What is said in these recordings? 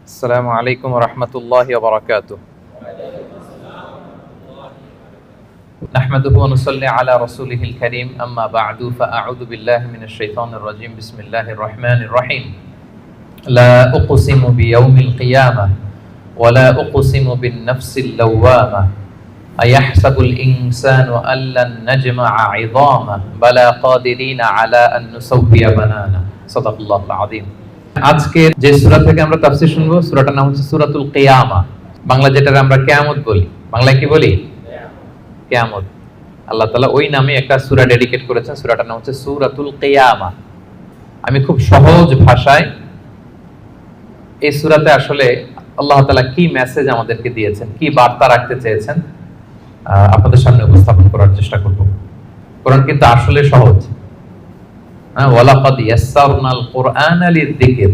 আসসালামু আলাইকুম ওয়া রাহমাতুল্লাহি ওয়া বারাকাতুহু। নাহমাদুহু ওয়া নুসাল্লি আলা রাসূলিহিল কারীম, আম্মা বা'দু, ফাআউযু বিল্লাহি মিনাশ শাইতানির রাজীম। বিসমিল্লাহির রাহমানির রাহিম। লা উকসিমু বিয়াউমিল কিয়ামাহ ওয়া লা উকসিমু বিন নাফসিল লাওয়ামাহ আয়াহসাবুল ইনসানু আল্লান নাজমা'a 'ইযামাহ বালা কাদিরিনা আলা আন নুসাওয়িয়া বানানা। সাদাকাল্লাহুল আযীম। আজকে যে সূরা থেকে আমরা তাফসীর শুনবো, সূরাটার নাম হচ্ছে সূরাতুল কিয়ামা। বাংলা যেটা আমরা কিয়ামত বলি, বাংলায় কি বলি? কিয়ামত। আল্লাহ তাআলা ওই নামে একটা সূরা ডেডিকেট করেছেন, সূরাটার নাম হচ্ছে সূরাতুল কিয়ামা। আমি খুব সহজ ভাষায় এই সূরাতে আসলে আল্লাহ তাআলা কি মেসেজ আমাদেরকে দিয়েছেন, কি বার্তা রাখতে চেয়েছেন আপনাদের সামনে উপস্থাপন করার চেষ্টা করব। কোরআন কিন্তু আসলে সহজ। ওয়ালাকাদ ইয়াসসারনাল কুরআনা লিযিকর।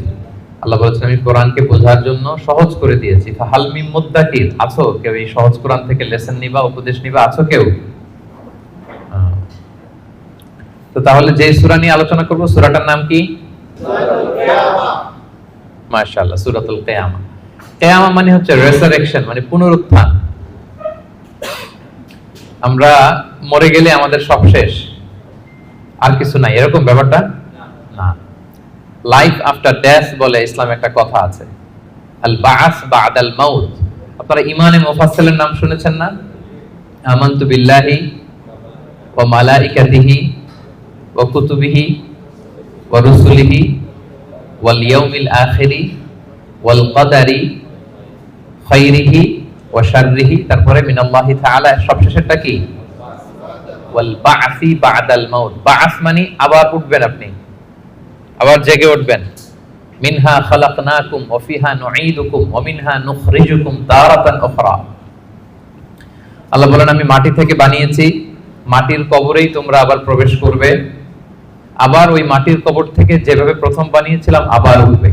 আল্লাহ বলেছেন আমি কোরআনকে বোঝার জন্য সহজ করে দিয়েছি। ফাহাল মিন মুদ্দাকির, আছো কেউ এই সহজ কোরআন থেকে লেসন নিবা, উপদেশ নিবা, আছো কেউ? তো তাহলে যে সূরা নিয়ে আলোচনা করব, সূরাটার নাম কি? সূরাতুল কিয়ামা। মাশাআল্লাহ, সূরাতুল কিয়ামা। কিয়ামা মানে হচ্ছে রেসারেকশন, মানে পুনরুত্থান। আমরা মরে গেলে আমাদের সব শেষ, আর কিছু নাই, এরকম ব্যাপারটা না। লাইফ আফটার ডেথ বলে ইসলামে একটা কথা আছে, আল বা'স বা'দাল মাউত। আপনারা ইমানে মুফাসসিলের নাম শুনেছেন না? আমানতু বিল্লাহি ওয়া মালাইকাতিহি ওয়া কুতুবিহি ওয়া রুসুলিহি ওয়াল ইয়াউমিল আখিরি ওয়াল কদারি খাইরিহি ওয়া শাররিহি। তারপরে মিনাল্লাহি তাআলা, সবশেষেরটা কি? ওয়াল বা'সি বা'দাল মাউত। বা'স মানে আবার উঠবেন, আপনি আবার জেগে উঠবেন। মিনহা খালাকনাকুম ওয়া ফিহা নুঈদুকুম ওয়া মিনহা নুখরিজুকুম তারাতান উখরা। আল্লাহ বলেন আমি মাটি থেকে বানিয়েছি, মাটির কবরেই তোমরা আবার প্রবেশ করবে, আবার ওই মাটির কবর থেকে যেভাবে প্রথম বানিয়েছিলাম আবার উঠবে।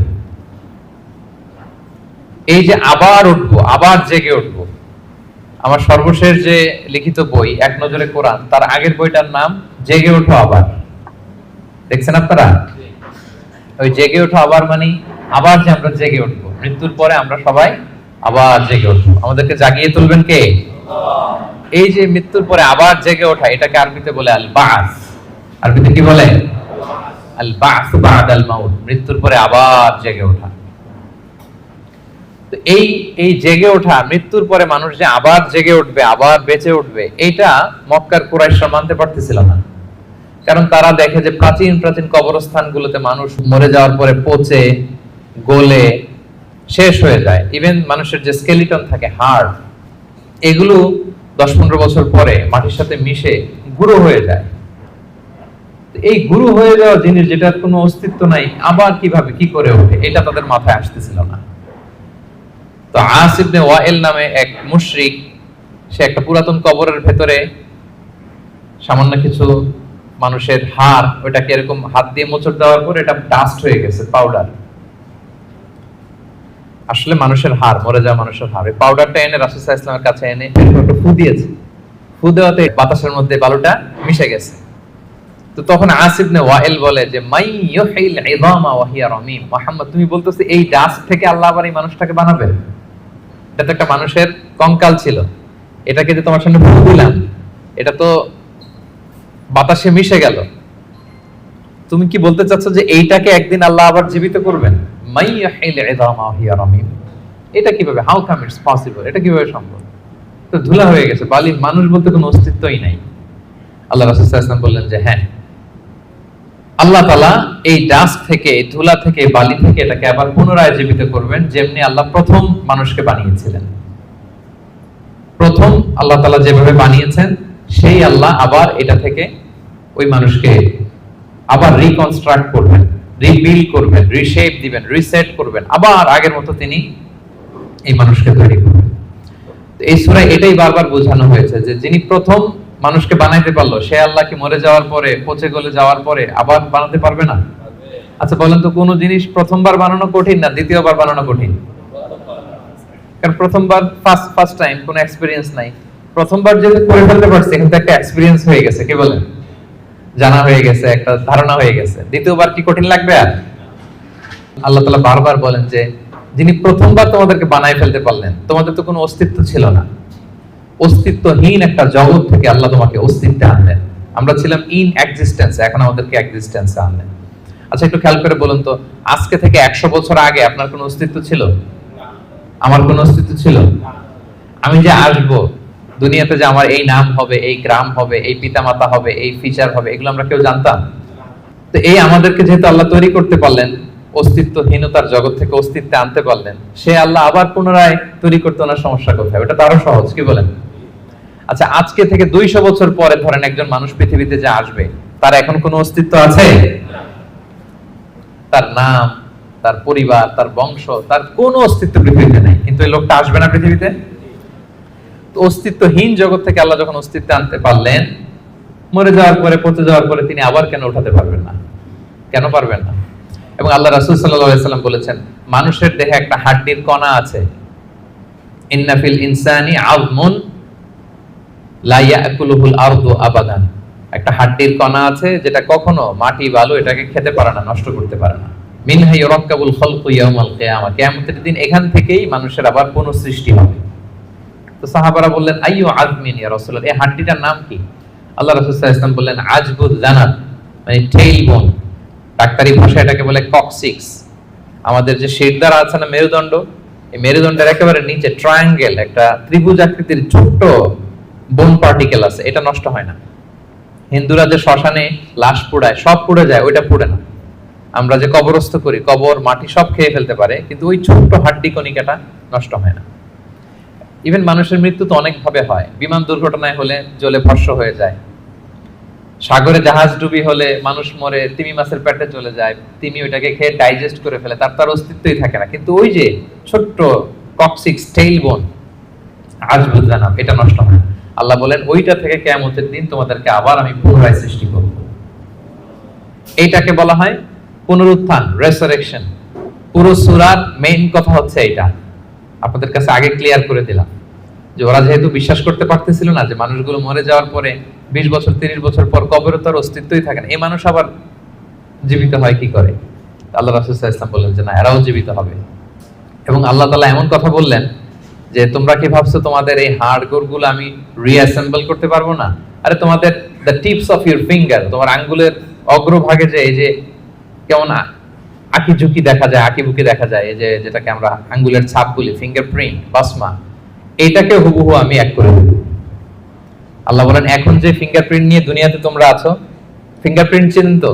এই যে আবার উঠবো, আবার জেগে উঠবো। আমার সর্বশেষ যে লিখিত বই এক নজরে কোরআন, তার আগের বইটার নাম জেগে ওঠো আবার। দেখছেন আপনারা? ওই জেগে ওঠো আবার মানে আবার যে আমরা জেগে উঠবো, মৃত্যুর পরে আমরা সবাই আবার জেগে উঠবো। আমাদেরকে জাগিয়ে তুলবেন কে? এই যে মৃত্যুর পরে আবার জেগে ওঠা, এটাকে আরবিতে বলে আল বা'স। আরবিতে কি বলে? আল বা'স বা'দাল মাউত, মৃত্যুর পরে আবার জেগে ওঠা। এই জেগে ওঠা, মৃত্যুর পরে মানুষ যে আবার জেগে উঠবে, আবার বেঁচে উঠবে, এটা মক্কার কুরাইশরা মানতে পারতেছিল না। কারণ তারা দেখে যে প্রাচীন প্রাচীন কবরস্থানগুলোতে মানুষ মরে যাওয়ার পরে পচে গলে শেষ হয়ে যায়। ইভেন মানুষের যে স্কেলিটন থাকে, হাড়, এগুলো 10-15 বছর পরে মাটির সাথে মিশে গুঁড়ো হয়ে যায়। এই গুঁড়ো হয়ে যাওয়া জিনিস, যেটার কোনো অস্তিত্ব নাই, আবার কিভাবে কি করে ওঠে, এটা তাদের মাথায় আসতেছিল না। তো আস ইবনে ওয়াইল নামে এক মুশরিক, সে একটা পুরাতন কবরের ভেতরে সামান্য কিছু মানুষের হাড়, ওটাকে এরকম হাত দিয়ে মোচড় দেওয়ার পর এটা ডাস্ট হয়ে গেছে, পাউডার। আসলে মানুষের হাড়, মরে যাওয়া মানুষের হাড়, এই পাউডারটা এনে রাসূল সাল্লাল্লাহু আলাইহি ওয়াসাল্লামের কাছে এনে একটু ফু দিয়েছে। ফু দেওয়াতে বাতাসের মধ্যে বালুটা মিশে গেছে। তো তখন আস ইবনে ওয়াইল বলে যে মাই ইউহিল ইযামা ওয়া হিয়া রামীম। মুহাম্মদ, তুমি বলতেছো এই ডাস্ট থেকে আল্লাহ আবার এই মানুষটাকে বানাবেন? এটা তো একটা মানুষের কঙ্কাল ছিল, এটাকে যে তোমার সামনে ফু দিলাম, এটা তো বাতাসে মিশে গেল। তুমি কি বলতে চাচ্ছ যে এইটাকে একদিন আল্লাহ আবার জীবিত করবেন? মাই ইউহিল ইযামা ওয়া হিয়া রামীম, এটা কিভাবে? How come it's possible? এটা কিভাবে সম্ভব? তো ধুলা হয়ে গেছে, বালি, মানুষ বলতে কোনো অস্তিত্বই নাই। আল্লাহ রাসূল সাল্লাল্লাহু আলাইহি ওয়াসাল্লাম বললেন যে হ্যাঁ, আল্লাহ তাআলা এই ডাস্ট থেকে, এই ধুলা থেকে, বালি থেকে এটাকে আবার পুনরায় জীবিত করবেন, যেমনি আল্লাহ প্রথম মানুষকে বানিয়েছিলেন। প্রথম আল্লাহ তাআলা যেভাবে বানিয়েছেন, সেই আল্লাহ আবার এটা থেকে ওই মানুষকে আবার রিকনস্ট্রাক্ট করবেন, রিবিল্ড করবেন, রিশেপ দিবেন, রিসেট করবেন, আবার আগের মতো তিনি এই মানুষকে তৈরি করবেন। এই সূরায় এটাই বারবার বোঝানো হয়েছে যে যিনি প্রথম মানুষকে বানাইতে পারলো, সে আল্লাহ কি মরে যাওয়ার পরে, পচে গলে যাওয়ার পরে আবার বানাতে পারবে না? আচ্ছা বলেন তো, কোন জিনিস প্রথমবার বানানো কঠিন না দ্বিতীয়বার বানানো কঠিন? কারণ প্রথমবার ফার্স্ট টাইম, কোনো এক্সপেরিয়েন্স নাই। প্রথমবার যেহেতু করে ফেলতে পারছে, এখানে তো একটা এক্সপেরিয়েন্স হয়ে গেছে, কি বলেন? জানা হয়ে গেছে, একটা ধারণা হয়ে গেছে। দ্বিতীয়বার কি কঠিন লাগবে? আর আল্লাহ তাআলা বারবার বলেন যে যিনি প্রথমবার তোমাদেরকে বানায় ফেলতে পারলেন। তোমাদের তো কোনো অস্তিত্ব ছিল না, অস্তিত্বহীন একটা জগৎ থেকে আল্লাহ তোমাকে অস্তিত্বে আনলেন। আমরা ছিলাম ইন এক্সিস্টেন্স, এখন আমাদেরকে এক্সিস্টেন্সে আনলেন। আচ্ছা, একটু খেয়াল করে বলুন তো, আজকে থেকে 100 বছর আগে আপনার কোনো অস্তিত্ব ছিল? আমার কোনো অস্তিত্ব ছিল? আমি যে আসবো দুনিয়াতে, যে আমার এই নাম হবে, এই গ্রাম হবে, এই পিতামাতা হবে, এই ফিচার হবে, এগুলো আমরা কেউ জানতাম? তো এই আমাদেরকে যেহেতু আল্লাহ তৈরি করতে পারলেন, অস্তিত্বহীনতার জগৎ থেকে অস্তিত্বে আনতে পারলেন, সে আল্লাহ আবার পুনরায় তৈরি করতে ওনার সমস্যা কোথায়? ওটা তো আরো সহজ, কি বলেন? আচ্ছা, আজকে থেকে 200 বছর পরে ধরেন একজন মানুষ পৃথিবীতে যে আসবে, তার এখন কোনো অস্তিত্ব আছে? তার নাম, তার পরিবার, তার বংশ, তার কোনো অস্তিত্ব পৃথিবীতে নেই। কিন্তু এই লোকটা আসবে না পৃথিবীতে? তো অস্তিত্বহীন জগৎ থেকে আল্লাহ যখন অস্তিত্বে আনতে পারলেন, মরে যাওয়ার পরে, পচে যাওয়ার পরে তিনি আবার কেন উঠাতে পারবেন না? কেন পারবেন না? এবং আল্লাহ রাসূল সাল্লাল্লাহু আলাইহি ওয়াসাল্লাম বলেছেন, মানুষের দেহে একটা হাড্ডির কণা আছে, ইন্না ফিল ইনসানি আযমুন লা ইয়াকুলুহুল আরদু আবাদান। একটা হাড্ডির কণা আছে যেটা কখনো মাটি বালু এটাকে খেতে পারে না, নষ্ট করতে পারে না। মিনহা ইউরাক্কাবুল খালকু ইয়াউমাল কিয়ামা, কিয়ামতের দিন এখান থেকেই মানুষের আবার পুনঃসৃষ্টি হবে। তো সাহাবারা বললেন, আইয়ু আযমিন ইয়া রাসূলুল্লাহ, এই হাড্ডিটার নাম কি? আল্লাহ রাসূল সাল্লাল্লাহু আলাইহি ওয়াসাল্লাম বললেন, আজবুদ জানাত, মানে টেইল বোন। ডাক্তারি ভাষায় এটাকে বলে কক্সিক্স। আমাদের যে শিরদাঁড়া আছে না, মেরুদণ্ড, এই মেরুদণ্ডের একেবারে নিচে ট্রায়াঙ্গেল একটা ত্রিভুজ আকৃতির ছোট্ট বোন পার্টিকেল আছে, এটা নষ্ট হয় না। হিন্দুরা যে শ্মশানে লাশ পোড়ায়, সব পুড়ে যায়, ওইটা পুড়ে না। আমরা যে কবরস্থ করি, কবর মাটি সব খেয়ে ফেলতে পারে, কিন্তু ওই ছোট্ট হাড্ডি কণিকাটা নষ্ট হয় না। ইভেন মানুষের মৃত্যু তো অনেক ভাবে হয়। বিমান দুর্ঘটনায় হলে জ্বলে ভস্ম হয়ে যায়, সাগরে জাহাজ ডুবি হলে মানুষ মরে, তিমি মাছের পেটে চলে যায়, তিমি ওইটাকে খেয়ে ডাইজেস্ট করে ফেলে, তার অস্তিত্বই থাকে না। কিন্তু ওই যে ছোট্ট কক্সিক্স টেইল বোন আজবুদ জানাব, এটা নষ্ট হয় না। আল্লাহ বলেন, ওইটা থেকে কিয়ামতের দিন তোমাদেরকে আবার আমি পুনরায় সৃষ্টি করব। এইটাকে বলা হয় পুনরুত্থান, রেসারেকশন। পুরো সূরার মেইন কথা হচ্ছে এইটা। আপনাদের কাছে আগে ক্লিয়ার করে দিলাম যে ওরা যেহেতু বিশ্বাস করতে পারতেছিল না যে মানুষগুলো মরে যাওয়ার পরে 20 বছর 30 বছর পর কবরে তার অস্তিত্বই থাকে না, এই মানুষ আবার জীবিত হয় কি করে? আল্লাহ রাসূল সাল্লাল্লাহু আলাইহি ওয়াসাল্লাম বললেন যে না, এরাও জীবিত হবে। এবং আল্লাহ তাআলা এমন কথা বললেন যে তোমরা কি ভাবছো তোমাদের এই হাড় গোড়গুলো আমি রিঅ্যাসেম্বল করতে পারবো না? আরে তোমাদের the tips of your finger, তোমার আঙ্গুলের অগ্রভাগে যে এই যে কেমন আঁকি ঝুঁকি দেখা যায়, আঁকি বুকি দেখা যায়, এই যে যেটাকে আমরা আঙ্গুলের ছাপ বলি, ফিঙ্গারপ্রিন্ট, বাসমা, এইটাকে হুবহু আমি এক করে দেব। আল্লাহ বলেন, এখন যে ফিঙ্গারপ্রিন্ট নিয়ে দুনিয়াতে তোমরা আছো, ফিঙ্গারপ্রিন্ট চিনেন তো?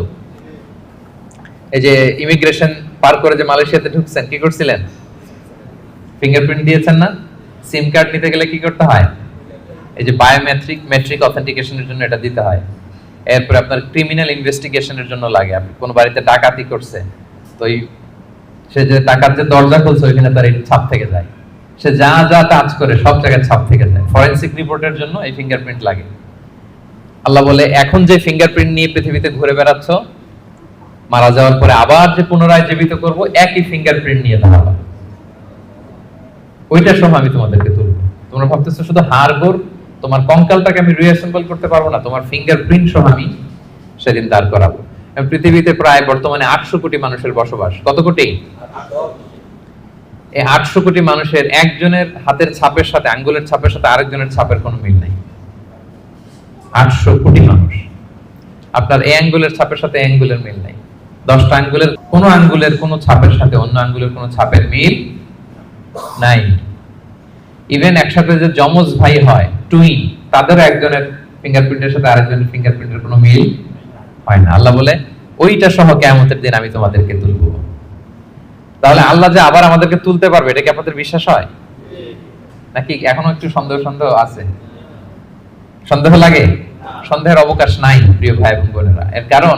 এই যে ইমিগ্রেশন পার করে যে মালয়েশিয়াতে ঢুকছেন, কি করছিলেন? ফিঙ্গারপ্রিন্ট দিয়েছেন না? সিম কার্ড নিতে গেলে কি করতে হয়? এই যে বায়োমেট্রিক অথেন্টিকেশনের জন্য এটা দিতে হয়। এরপর আপনার ক্রিমিনাল ইনভেস্টিগেশনের জন্য লাগে। আপনি কোন বাড়িতে ডাকাতি করছে, তো সে যে ডাকাত যে দরজা খুলছে ওইখানে তার এই ছাপ থেকে যায়, সে যা যা টাচ করে সব জায়গায় ছাপ থেকে যায়। ফরেনসিক রিপোর্টের জন্য এই ফিঙ্গারপ্রিন্ট লাগে। আল্লাহ বলে, এখন যে ফিঙ্গারপ্রিন্ট নিয়ে পৃথিবীতে ঘুরে বেড়াচ্ছ, মারা যাওয়ার পরে আবার যে পুনরায় জীবিত করব, একই ফিঙ্গারপ্রিন্ট নিয়ে দাঁড়াবো, ওইটা সহ আমি তোমাদেরকে তুলবো। তোমরা ভাবতেছো শুধু হাড় গোড়, তোমার কঙ্কালটাকে আমি রিঅ্যাসেম্বল করতে পারবো না, তোমার ফিঙ্গারপ্রিন্ট সহ আমি সেদিন দাঁড় করাবো। পৃথিবীতে প্রায় বর্তমানে 800 কোটি মানুষের বসবাস। কত কোটি? এই 800 কোটি মানুষের একজনের হাতের ছাপের সাথে, আঙ্গুলের ছাপের সাথে আরেকজনের ছাপের কোনো মিল নাই। 800 কোটি মানুষ, আপনার এই আঙ্গুলের ছাপের সাথে আঙ্গুলের মিল নাই। 10টা আঙ্গুলের কোনো আঙ্গুলের কোনো ছাপের সাথে অন্য আঙ্গুলের কোনো ছাপের মিল নাই। ইভেন একসাথে যে যমজ ভাই হয়, টুইন, তাদের একজনের ফিঙ্গারপ্রিন্টের সাথে আরেকজনের ফিঙ্গারপ্রিন্টের কোনো মিল হয় না। আল্লাহ বলে, ওইটা সহ কিয়ামতের দিন আমি তোমাদেরকে তুলবো। তাহলে আল্লাহ যে আবার আমাদেরকে তুলতে পারবে, এটা কি আপনাদের বিশ্বাস হয়? নাকি এখনো একটু সন্দেহ আছে? সন্দেহ লাগে? সন্দেহের অবকাশ নাই প্রিয় ভাই এবং বোনেরা। এর কারণ,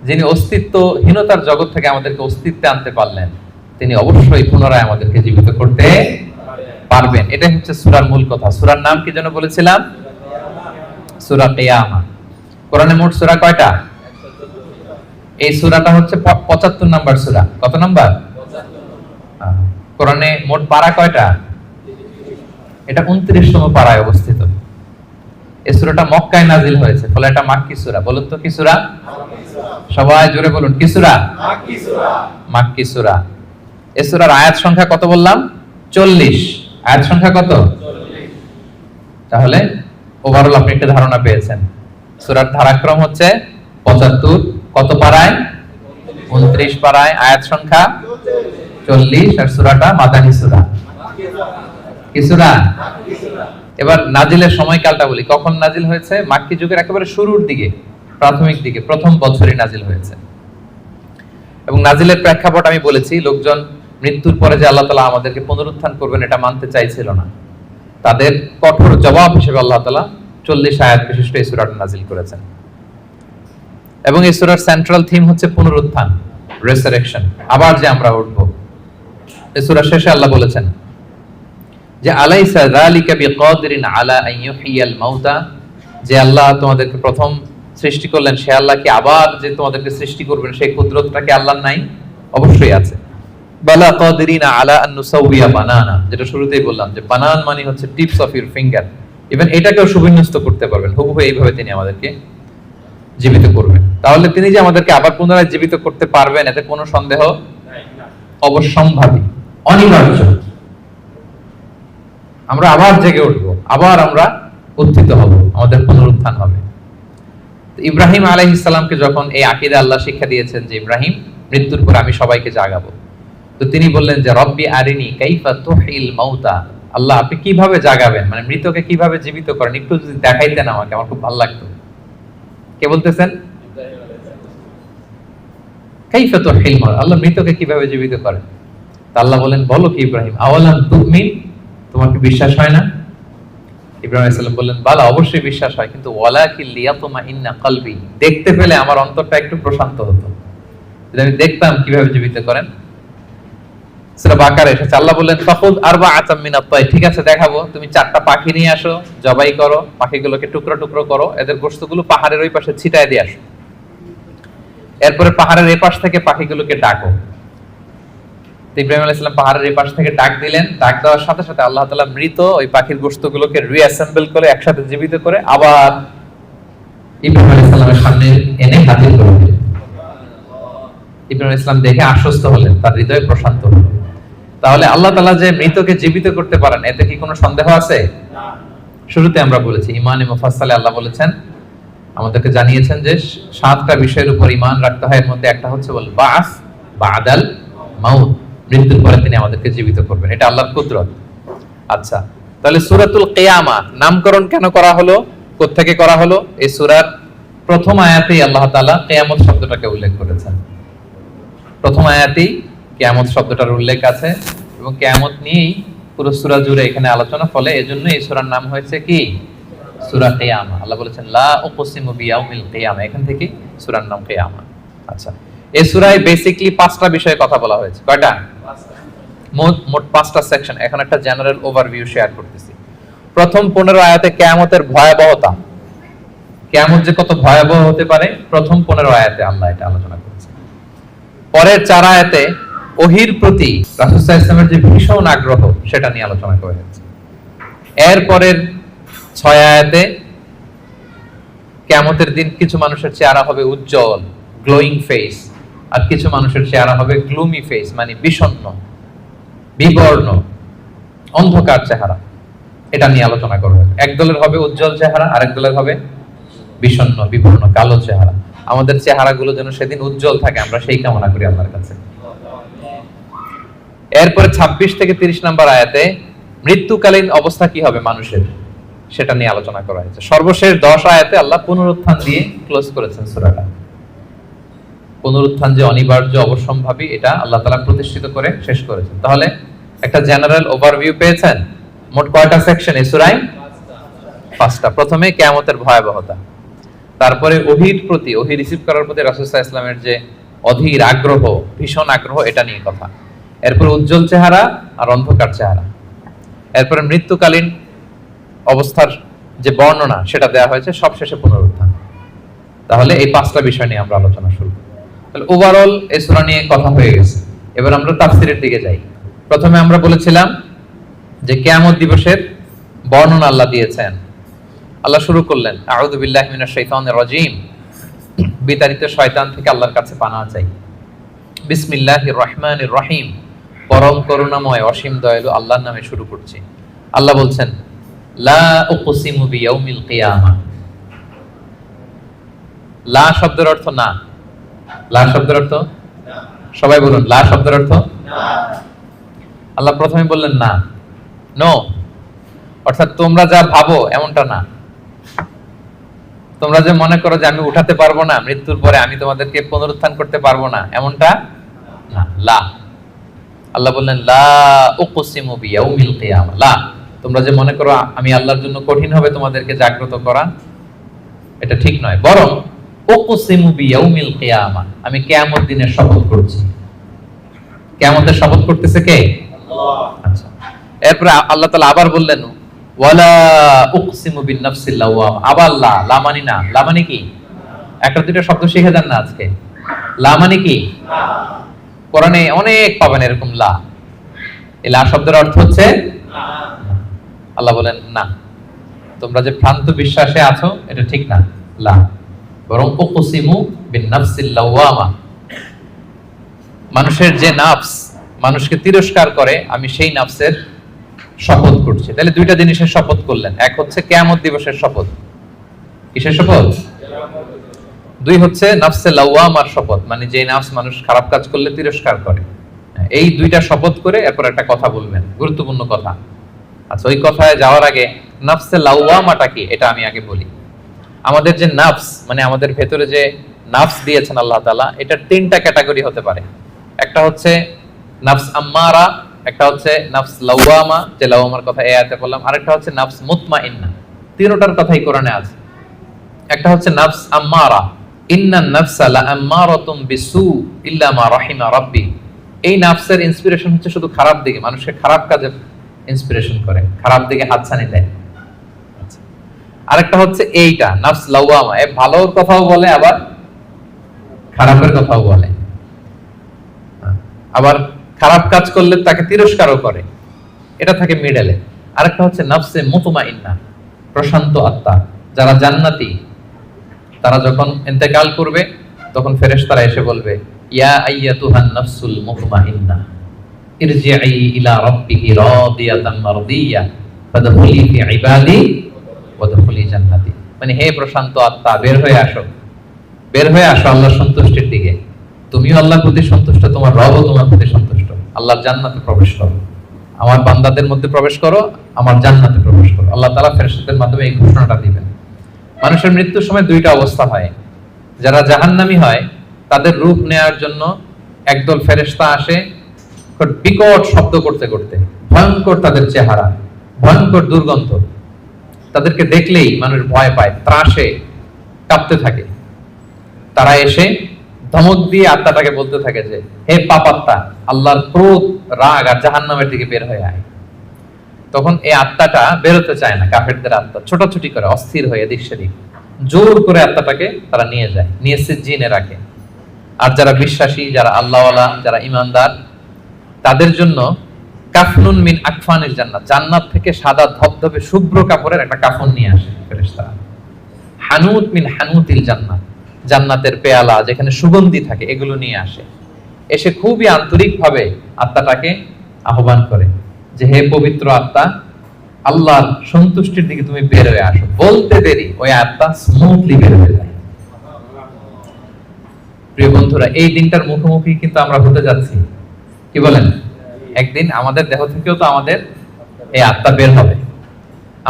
যিনি অস্তিত্বহীনতার জগৎ থেকে আমাদেরকে অস্তিত্বে আনতে পারলেন, তিনি অবশ্যই পুনরায় আমাদেরকে জীবিত করতে পারবেন। এটাই হচ্ছে সূরার মূল কথা। সূরার নাম কি যেন বলেছিলাম? সূরা কিয়ামা। কোরআনে মোট সূরা কয়টা? এই সূরাটা হচ্ছে 75 নাম্বার সূরা। কত নাম্বার? কোরআনে মোট পারা কয়টা? এটা 29তম পারায় অবস্থিত। এই সূরাটা মক্কায় নাজিল হয়েছে, ফলে এটা মাক্কি সূরা। বলুন তো কি সূরা? সবাই জোরে বলুন, কি সূরা? মাক্কি সূরা। মাক্কি সূরা। এই সূরার আয়াত সংখ্যা কত বললাম? 40। আয়াত সংখ্যা কত? 40। তাহলে ওভারঅল আপনি একটা ধারণা পেয়েছেন। সূরার ধারাক্রম হচ্ছে 75, কত পারায়? 29 পারায়, আয়াত সংখ্যা 40, আর সূরাটা মাদানী সূরা। কি সূরা? এবার নাজিলের সময়কালটা বলি, কখন নাজিল হয়েছে? মাক্কি যুগের একেবারে শুরুর দিকে, প্রাথমিক দিকে, প্রথম বছরই নাজিল হয়েছে। এবং নাজিলের প্রেক্ষাপট আমি বলেছি, লোকজন মৃত্যুর পরে যে আল্লাহ তাআলা আমাদেরকে পুনরুত্থান করবেন এটা মানতে চাইছিল না। তাদের কঠোর জবাব হিসেবে আল্লাহ তাআলা 40 আয়াত বিশিষ্ট এই সূরাটা নাজিল করেছেন। এবং এই সূরার সেন্ট্রাল থিম হচ্ছে পুনরুত্থান, রেসারেকশন, আবার যে আমরা উঠবো। এই সূরা শেষে আল্লাহ বলেছেন যে আলাইসা যালিকা বিকাদিরিন আলা আন ইউহিয়াল মাউতা, যে আল্লাহ তোমাদেরকে প্রথম সৃষ্টি করলেন সে আল্লাহ কি আবার যে তোমাদেরকে সৃষ্টি করবেন সেই কুদরতটা কি আল্লাহর নাই? অবশ্যই আছে। বালা কাদিরিনা আলা আন নুসাউইয়া বানানা, যেটা শুরুতেই বললাম যে বানান মানে হচ্ছে tips of your finger, even এটাকেও সুবিন্যস্ত করতে পারবেন, হুবহু এইভাবে তিনি আমাদেরকে জীবিত করবেন। তাহলে তিনি যে আমাদেরকে আবার পুনরায় জীবিত করতে পারবেন এতে কোনো সন্দেহ অবশ্যম্ভাবী, অনিবার্য। আমরা আবার জেগে উঠবো, আবার আমরা উত্থিত হব, আমাদের পুনরুত্থান হবে। ইব্রাহিম আলাইহিস সালামকে যখন এই আকীদা আল্লাহ শিক্ষা দিয়েছেন যে ইব্রাহিম, মৃত্যুর পর আমি সবাইকে জাগাবো, তো তিনি বললেন যে রব্বি আরিনি কাইফা তুহিল মাউতা, আল্লাহ আপনি কিভাবে জাগাবেন, মানে মৃতকে কিভাবে জীবিত করেন, একটু যদি দেখাইতেন আমাকে, আমার খুব ভালো লাগতো। কে বলতেছেন? কাইফা তুহিল মাউতা, আল্লাহ মৃতকে কিভাবে জীবিত করেন? তা আল্লাহ বলেন বলো কি ইব্রাহিম, আওয়ালাম তুমিন, তোমার কি বিশ্বাস হয় না? ইব্রাহিম আলাইহিস সালাম বললেন বালা, অবশ্যই বিশ্বাস হয়, কিন্তু ওয়ালাকিন লিয়াতমাইন্না কলবি, দেখতে পেলে আমার অন্তরটা একটু প্রশান্ত হতো, যদি আমি দেখতাম কিভাবে জীবিত করেন। সূরা বাকারা এসেছে, আল্লাহ বললেন ফাখুদ আরবাআতাম মিনাত তাই, ঠিক আছে দেখাবো, তুমি 4টা পাখি নিয়ে আসো, জবাই করো, পাখিগুলোকে টুকরো টুকরো করো, এদের গোশতগুলো পাহাড়ের ওই পাশে ছিটায় দিয়ে আসো, এরপরে পাহাড়ের এই পাশ থেকে পাখিগুলোকে ডাকো। ইব্রাহিম আলাইহিস সালাম পাহাড়ের এই পাশ থেকে ডাক দিলেন, ডাক দেওয়ার সাথে সাথে আল্লাহ তাআলা মৃত ওই পাখির গোশতগুলোকে রিঅ্যাসেম্বল করে একসাথে জীবিত করে আবার ইব্রাহিম আলাইহিস সালামের সামনে এনে হাজির করে দিলেন। ইব্রাহিম আলাইহিস সালাম দেখে আশ্বস্ত হলেন, তার হৃদয় প্রশান্ত হলো। তাহলে আল্লাহ তাআলা যে মৃতকে জীবিত করতে পারেন এতে কি কোনো সন্দেহ আছে? না। শুরুতে আমরা বলেছি ঈমানে মুফাসসালে আল্লাহ বলেছেন, আমাদেরকে জানিয়েছেন যে 7টা বিষয়ের উপর ঈমান রাখতে হয়, এর মধ্যে একটা হচ্ছে বল বাস বাদাল মাউত, মৃত্যুর পরে তিনি আমাদেরকে জীবিত করবেন, এটা আল্লাহর কুদরত। আচ্ছা, তাহলে সূরাতুল কিয়ামা নামকরণ কেন করা হলো, কোত্থেকে করা হলো? এই সূরার প্রথম আয়াতেই আল্লাহ তাআলা কিয়ামত শব্দটাকে উল্লেখ করেছেন। প্রথম আয়াতেই কিয়ামত শব্দটার উল্লেখ আছে এবং কিয়ামত নিয়েই পুরো সূরা জুড়ে এখানে আলোচনা, ফলে এজন্য এই সূরার নাম হয়েছে কি? সূরা কিয়ামা। আল্লাহ বলেছেন লা উকসিমু বিয়াউমিল কিয়ামা, এখান থেকে সূরার নাম কিয়ামা। আচ্ছা, এই সূরায় বেসিক্যালি 5টা বিষয়ে কথা বলা হয়েছে। কয়টা? মোট 5টা সেকশন। এখন একটা জেনারেল ওভারভিউ শেয়ার করতেছি। প্রথম 15 আয়াতে কিয়ামতের ভয়াবহতা, কিয়ামত যে কত ভয়াবহ হতে পারে, প্রথম 15 আয়াতে আল্লাহ এটা আলোচনা করেছেন। পরের 4 আয়াতে ওহীর প্রতি রাসূল সাল্লাল্লাহু আলাইহি ওয়াসাল্লামের যে ভীষণ আগ্রহ সেটা নিয়ে আলোচনা করা হয়েছে। এর পরের 6 আয়াতে কিয়ামতের দিন কিছু মানুষের চেহারা হবে উজ্জ্বল, গ্লোয়িং ফেস, আর কিছু মানুষের চেহারা হবে গ্লুমি ফেস, মানে বিষণ্ণ, বিবর্ণ, অন্ধকার চেহারা। এটা নিয়ে আলোচনা করা হবে। এক দলের হবে উজ্জ্বল চেহারা, আরেক দলের হবে বিষণ্ণ, বিবর্ণ, কালো চেহারা। আমাদের চেহারাগুলো যেন সেদিন উজ্জ্বল থাকে, আমরা সেই কামনা করি আল্লাহর কাছে। এরপরে 26 থেকে 30 নম্বর আয়াতে মৃত্যুকালীন অবস্থা কি হবে মানুষের, সেটা নিয়ে আলোচনা করা হয়েছে। সর্বশেষ 10 আয়াতে আল্লাহ পুনরুত্থান দিয়ে ক্লোজ করেছেন সূরাটা। পুনরুত্থান যে অনিবার্য, অবশ্যম্ভাবী, এটা আল্লাহ তাআলা প্রতিষ্ঠিত করে শেষ করেছেন। তাহলে একটা জেনারেল ওভারভিউ পেয়েছেন। মোট কয়টা সেকশন এই সূরায়? 5টা। প্রথমে কিয়ামতের ভয়াবহতা, তারপরে ওহীর প্রতি, ওহী রিসিভ করার প্রতি রাসূল সাল্লাল্লাহু আলাইহি ওয়াসাল্লামের যে অধীর আগ্রহ, ভীষণ আগ্রহ, এটা নিয়ে কথা। এরপর উজ্জ্বল চেহারা আর অন্ধকার চেহারা। এরপরে মৃত্যুকালীন অবস্থার যে বর্ণনা সেটা দেওয়া হয়েছে, সবশেষে পুনরুত্থান। তাহলে এই 5টা বিষয় নিয়ে আমরা আলোচনা শুরু করব। তাহলে ওভারঅল এই সূরা নিয়ে কথা হয়ে গেছে। এবার আমরা তাফসীরের দিকে যাই। প্রথমে আমরা বলেছিলাম যে কিয়ামত দিবসের বর্ণনা আল্লাহ দিয়েছেন। আল্লাহ শুরু করলেন আউযু বিল্লাহি মিনাশ শাইতানির রাজীম, বিতাড়িত শয়তান থেকে আল্লাহর কাছে পানাহ চাই। বিসমিল্লাহির রহমানির রহিম, পরম করুণাময় অসীম দয়ালু আল্লাহর নামে শুরু করছি। আল্লাহ বলছেন লা উকসিমু বিয়াউমিল কিয়ামা। লা শব্দের অর্থ না। লা শব্দের অর্থ সবাই বলুন, লা শব্দের অর্থ না। আল্লাহ প্রথমে বললেন না, নো, অর্থাৎ তোমরা যা ভাবো এমনটা না। তোমরা যে মনে করো যে আমি উঠাতে পারবো না, মৃত্যুর পরে আমি তোমাদেরকে পুনরুত্থান করতে পারবো না, এমনটা না। লা, আল্লাহ বললেন লা উকসিমু বিয়াউমিল কিয়ামা। লা, তোমরা যে মনে করো আমি আল্লাহর জন্য কঠিন হবে তোমাদেরকে জাগ্রত করা, এটা ঠিক নয়। বরং উকসিমু বিয়াউমিল কিয়ামা, আমি কিয়ামত দিনের শপথ করছি। কিয়ামতের শপথ করতেছে কে? আল্লাহ। আচ্ছা, এরপর আল্লাহ তাআলা আবার বললেন ওয়ালা উকসিমু বিন নাফসিল লাওয়ামা। আবার লা, লা মানে না। লা মানে কি? একটা দুটো শব্দ শিখে যান না আজকে। লা মানে কি? না। কোরআনে অনেক পাবেন এরকম লা। এই লা শব্দের অর্থ হচ্ছে না। আল্লাহ বলেন না, তোমরা যে ভ্রান্ত বিশ্বাসে আছো এটা ঠিক না। লা, বরং উকসিমু বিন নাফসিল লাওয়ামা, মানুষের যে নাফস মানুষকে তিরস্কার করে, আমি সেই নাফসের শপথ করছি। তাহলে দুইটা জিনিসের শপথ করলেন। এক হচ্ছে কিয়ামত দিবসের শপথ। কিসের শপথ? দুই হচ্ছে নাফসে লাওয়ামার শপথ, মানে যে নাফস মানুষ খারাপ কাজ করলে তিরস্কার করে। এই দুইটা শপথ করে এরপর একটা কথা বলবেন, গুরুত্বপূর্ণ কথা। আচ্ছা, ওই কথায় যাওয়ার আগে নাফসে লাওয়ামাটা কি এটা আমি আগে বলি। আমাদের যে নাফস, মানে আমাদের ভেতরে যে নাফস দিয়েছেন আল্লাহ তাআলা, এটার তিনটা ক্যাটাগরি হতে পারে। একটা হচ্ছে নাফস আম্মারা, একটা হচ্ছে নাফস লাওয়ামা, যে লাওয়ামার কথা এই আয়াতে বললাম, আরেকটা হচ্ছে নাফস মুতমাইন্না। তিনটার কথাই কোরআনে আছে। একটা হচ্ছে নাফস আম্মারা, ইন্নান নাফসা লাআম্মারাতুম বিসু ইল্লা মা রাহিমা রাব্বি। এই নাফসের ইন্সপিরেশন হচ্ছে শুধু খারাপ দিকে, মানুষকে খারাপ কাজে ইন্সপিরেশন করে, খারাপ দিকে হাতছানি দেয়। আরেকটা হচ্ছে এইটা নাফস লাওয়ামা, এ ভালোর কথাও বলে আবার খারাপের কথাও বলে, আবার খারাপ কাজ করলে তাকে তিরস্কারও করে, এটা থাকে মিডলে। আরেকটা হচ্ছে নাফসে মুতমাইন্না, প্রশান্ত আত্মা। যারা জান্নাতি তারা যখন ইন্তেকাল করবে তখন ফেরেশতারা এসে বলবে ইয়া আইয়াতুহান নাফসুল মুতমাইন্না ইরজিই ইলা রাব্বিকি রাদিয়াতান মারদিয়া ফাদখুলি ফি ইবাদি ওয়াদখুলি জান্নাতি। মানে হে প্রশান্ত আত্মা, বের হয়ে আসো, বের হয়ে আসো আল্লাহর সন্তুষ্টির দিকে। তুমিও আল্লাহর প্রতি সন্তুষ্ট, তোমার রবও তোমার প্রতি সন্তুষ্ট। আল্লাহর জান্নাতে প্রবেশ করো, আমার বান্দাদের মধ্যে প্রবেশ করো, আমার জান্নাতে প্রবেশ করো। আল্লাহ তাআলা ফেরেশতাদের মাধ্যমে এই ঘোষণাটা দিবেন। মানুষের মৃত্যুর সময় দুইটা অবস্থা হয়। যারা জাহান্নামী হয় তাদের রূপ নেয়ার জন্য একদল ফেরেশতা আসে বিকট শব্দ করতে করতে, ভয়ঙ্কর তাদের চেহারা, ভয়ঙ্কর দুর্গন্ধ। তাদেরকে দেখলেই মানুষ ভয় পায়, ত্রাসে কাঁপতে থাকে। তারা এসে ধমক দিয়ে আত্মাটাকে বলতে থাকে যে হে পাপাত্মা, আল্লাহর ক্রোধ, রাগ আর জাহান্নামের দিকে বের হয়ে আয়। তখন এই আত্মাটা বেরোতে চায় না, কাফেরদের আত্মা ছোটাছুটি করে, অস্থির হয়ে এদিক সেদিক। জোর করে আত্মাটাকে তারা নিয়ে যায়, নিয়ে সিজ্জিনে রাখে। আর যারা বিশ্বাসী, যারা আল্লাহওয়ালা, যারা ইমানদার, তাদের জন্য কাফনুন মিন আকফানিল জান্নাত, জান্নাত থেকে সাদা ধবধবে শুভ্র কাপড়ের একটা কাফন নিয়ে আসে ফেরেশতারা। হানুত মিন হানুতিল জান্নাত, জান্নাতের পেয়ালা যেখানে সুগন্ধি থাকে, এগুলো নিয়ে আসে। এসে খুবই আন্তরিকভাবে আত্মাটাকে আহ্বান করে যে হে পবিত্র আত্মা, আল্লাহর সন্তুষ্টির দিকে তুমি বের হয়ে আসো। বলতে দেরি ওই আত্মা স্মুথলি বের হয়ে যায়। প্রিয় বন্ধুরা, এই দিনটার মুখোমুখি কিন্তু আমরা হতে যাচ্ছি। কি বলেন? একদিন আমাদের দেহ থেকেও তো আমাদের এই আত্মা বের হবে।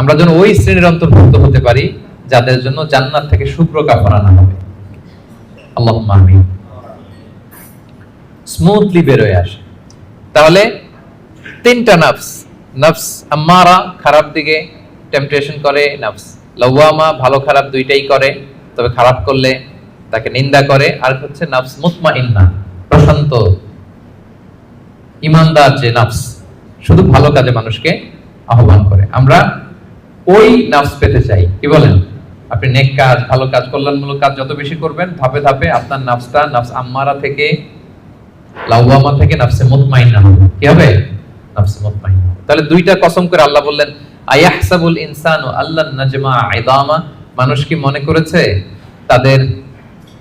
আমরা যেন ওই শ্রেণীর অন্তর্ভুক্ত হতে পারি যাদের জন্য জান্নাত থেকে শুভ্র কাফন আনা হবে। আল্লাহুম্মা আমিন। স্মুথলি বের হয়ে আসে। তাহলে তিনটা নাফস, নাফস আম্মারা খারাপ দিকে টেম্পটেশন করে, নাফস লাওয়ামা ভালো খারাপ দুইটাই করে, তবে খারাপ করলে তাকে নিন্দা করে, আর হচ্ছে নাফস মুতমাইন্না, প্রশান্ত ইমানদার যে নাফস, শুধু ভালো কাজে মানুষকে আহ্বান করে। আমরা ওই নাফস পেতে চাই। কি বলেন? আপনি নেক কাজ, ভালো কাজ, কল্যাণমূলক কাজ যত বেশি করবেন, ধাপে ধাপে আপনার নাফসটা নাফস আম্মারা থেকে, লাওয়ামা থেকে নাফসে মুতমাইন্না হবে। কি হবে? নাফসে মুতমাইন্না। তাহলে দুইটা কসম করে আল্লাহ বললেন আয়াহসাবুল ইনসানু আল্লান নাজমা ইদামা, মানুষ কি মনে করেছে তাদের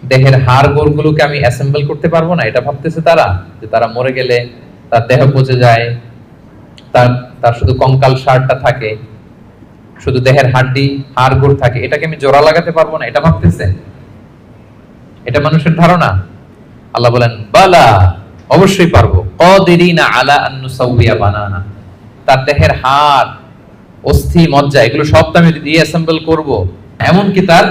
দেহের হাড় গোড়গুলোকে আমি অ্যাসেম্বল করতে পারবো না? এটা ভাবতেছে তারা, যে তারা মরে গেলে তার দেহ পচে যায়, তার তার শুধু কঙ্কাল সারটা থাকে, শুধু দেহের হাড্ডি হাড় গোড় থাকে, এটাকে আমি জোড়া লাগাতে পারবো না, এটা ভাবতেছে? এটা মানুষের ধারণা? আল্লাহ বলেন বালা, অবশ্যই পারবো। কাদিরিনা আলা আন নুসাউইয়া বানানা, তার দেহের হাড়, অস্থি, মজ্জা এগুলো সব তো আমি রিঅ্যাসেম্বল করব। এমনকি তার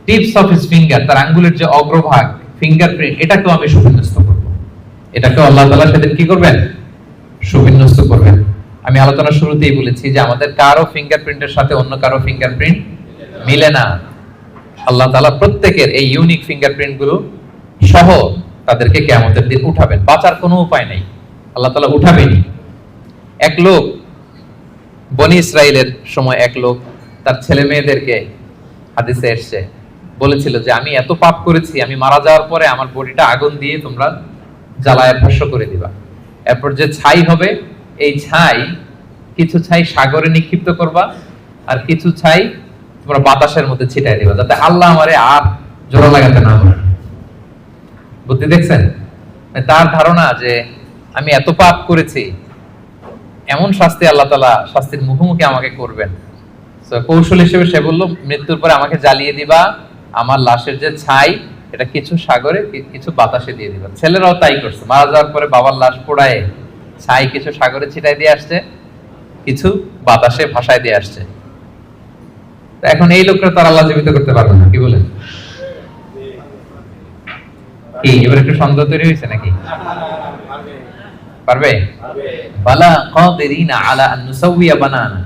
টিপস অফ হিজ ফিঙ্গার, তার আঙ্গুলের যে অগ্রভাগ, ফিঙ্গারপ্রিন্ট, এটাকেও আমি সুবিন্যস্ত করব। এটাকেও আল্লাহ তাআলা সেদিন কি করবেন? সুবিন্যস্ত করবেন। আমি আলোচনার শুরুতেই বলেছি যে আমাদের কারো ফিঙ্গারপ্রিন্টের সাথে অন্য কারো ফিঙ্গারপ্রিন্ট মিলে না। আল্লাহ তাআলা প্রত্যেকের এই ইউনিক ফিঙ্গারপ্রিন্ট গুলো সহ তাদেরকে কিয়ামতের দিন উঠাবেন, বাঁচার কোনো উপায় নেই, আল্লাহ তাআলা উঠাবেনই। এক লোক, বনি ইসরাইলের সময় এক লোক তার ছেলে মেয়েদেরকে, হাদিসে এসেছে, বলেছিল যে আমি এত পাপ করেছি, আমি মারা যাওয়ার পরে আমার বডিটা আগুন দিয়ে তোমরা জ্বালায় ভস্ম করে দিবা, এরপর যে ছাই হবে এই ছাই, কিছু ছাই সাগরে নিক্ষিপ্ত করবা আর কিছু ছাই তোমরা বাতাসের মধ্যে ছিটাই দিবা, যাতে আল্লাহ আমারে আর জোড়া লাগাতে না পারে। বুদ্ধি দেখছেন? তার ধারণা যে আমি এত পাপ করেছি, এমন শাস্তি আল্লাহ তাআলা শাস্তির মুখোমুখি আমাকে করবেন। কৌশল হিসেবে সে বলল, মৃত্যুর পরে আমাকে জ্বালিয়ে দিবা, আমার লাশের যে ছাই এটা কিছু সাগরে কিছু বাতাসে দিয়ে দিবা। ছেলেরাও তাই করছে, মারা যাওয়ার পরে বাবার লাশ পোড়ায় ছাই কিছু সাগরে ছিটাই দিয়ে আসছে, কিছু বাতাসে ভাসায় দিয়ে আসছে। এখন এই লোকটা তার আল্লাহ জীবিত করতে পারবে না, কি বলেন? কি এবার একটু সন্দেহ তৈরি হয়েছে নাকি? পারবে? বালা কাদিরিনা আলা আন নুসাউইয়া বানানা,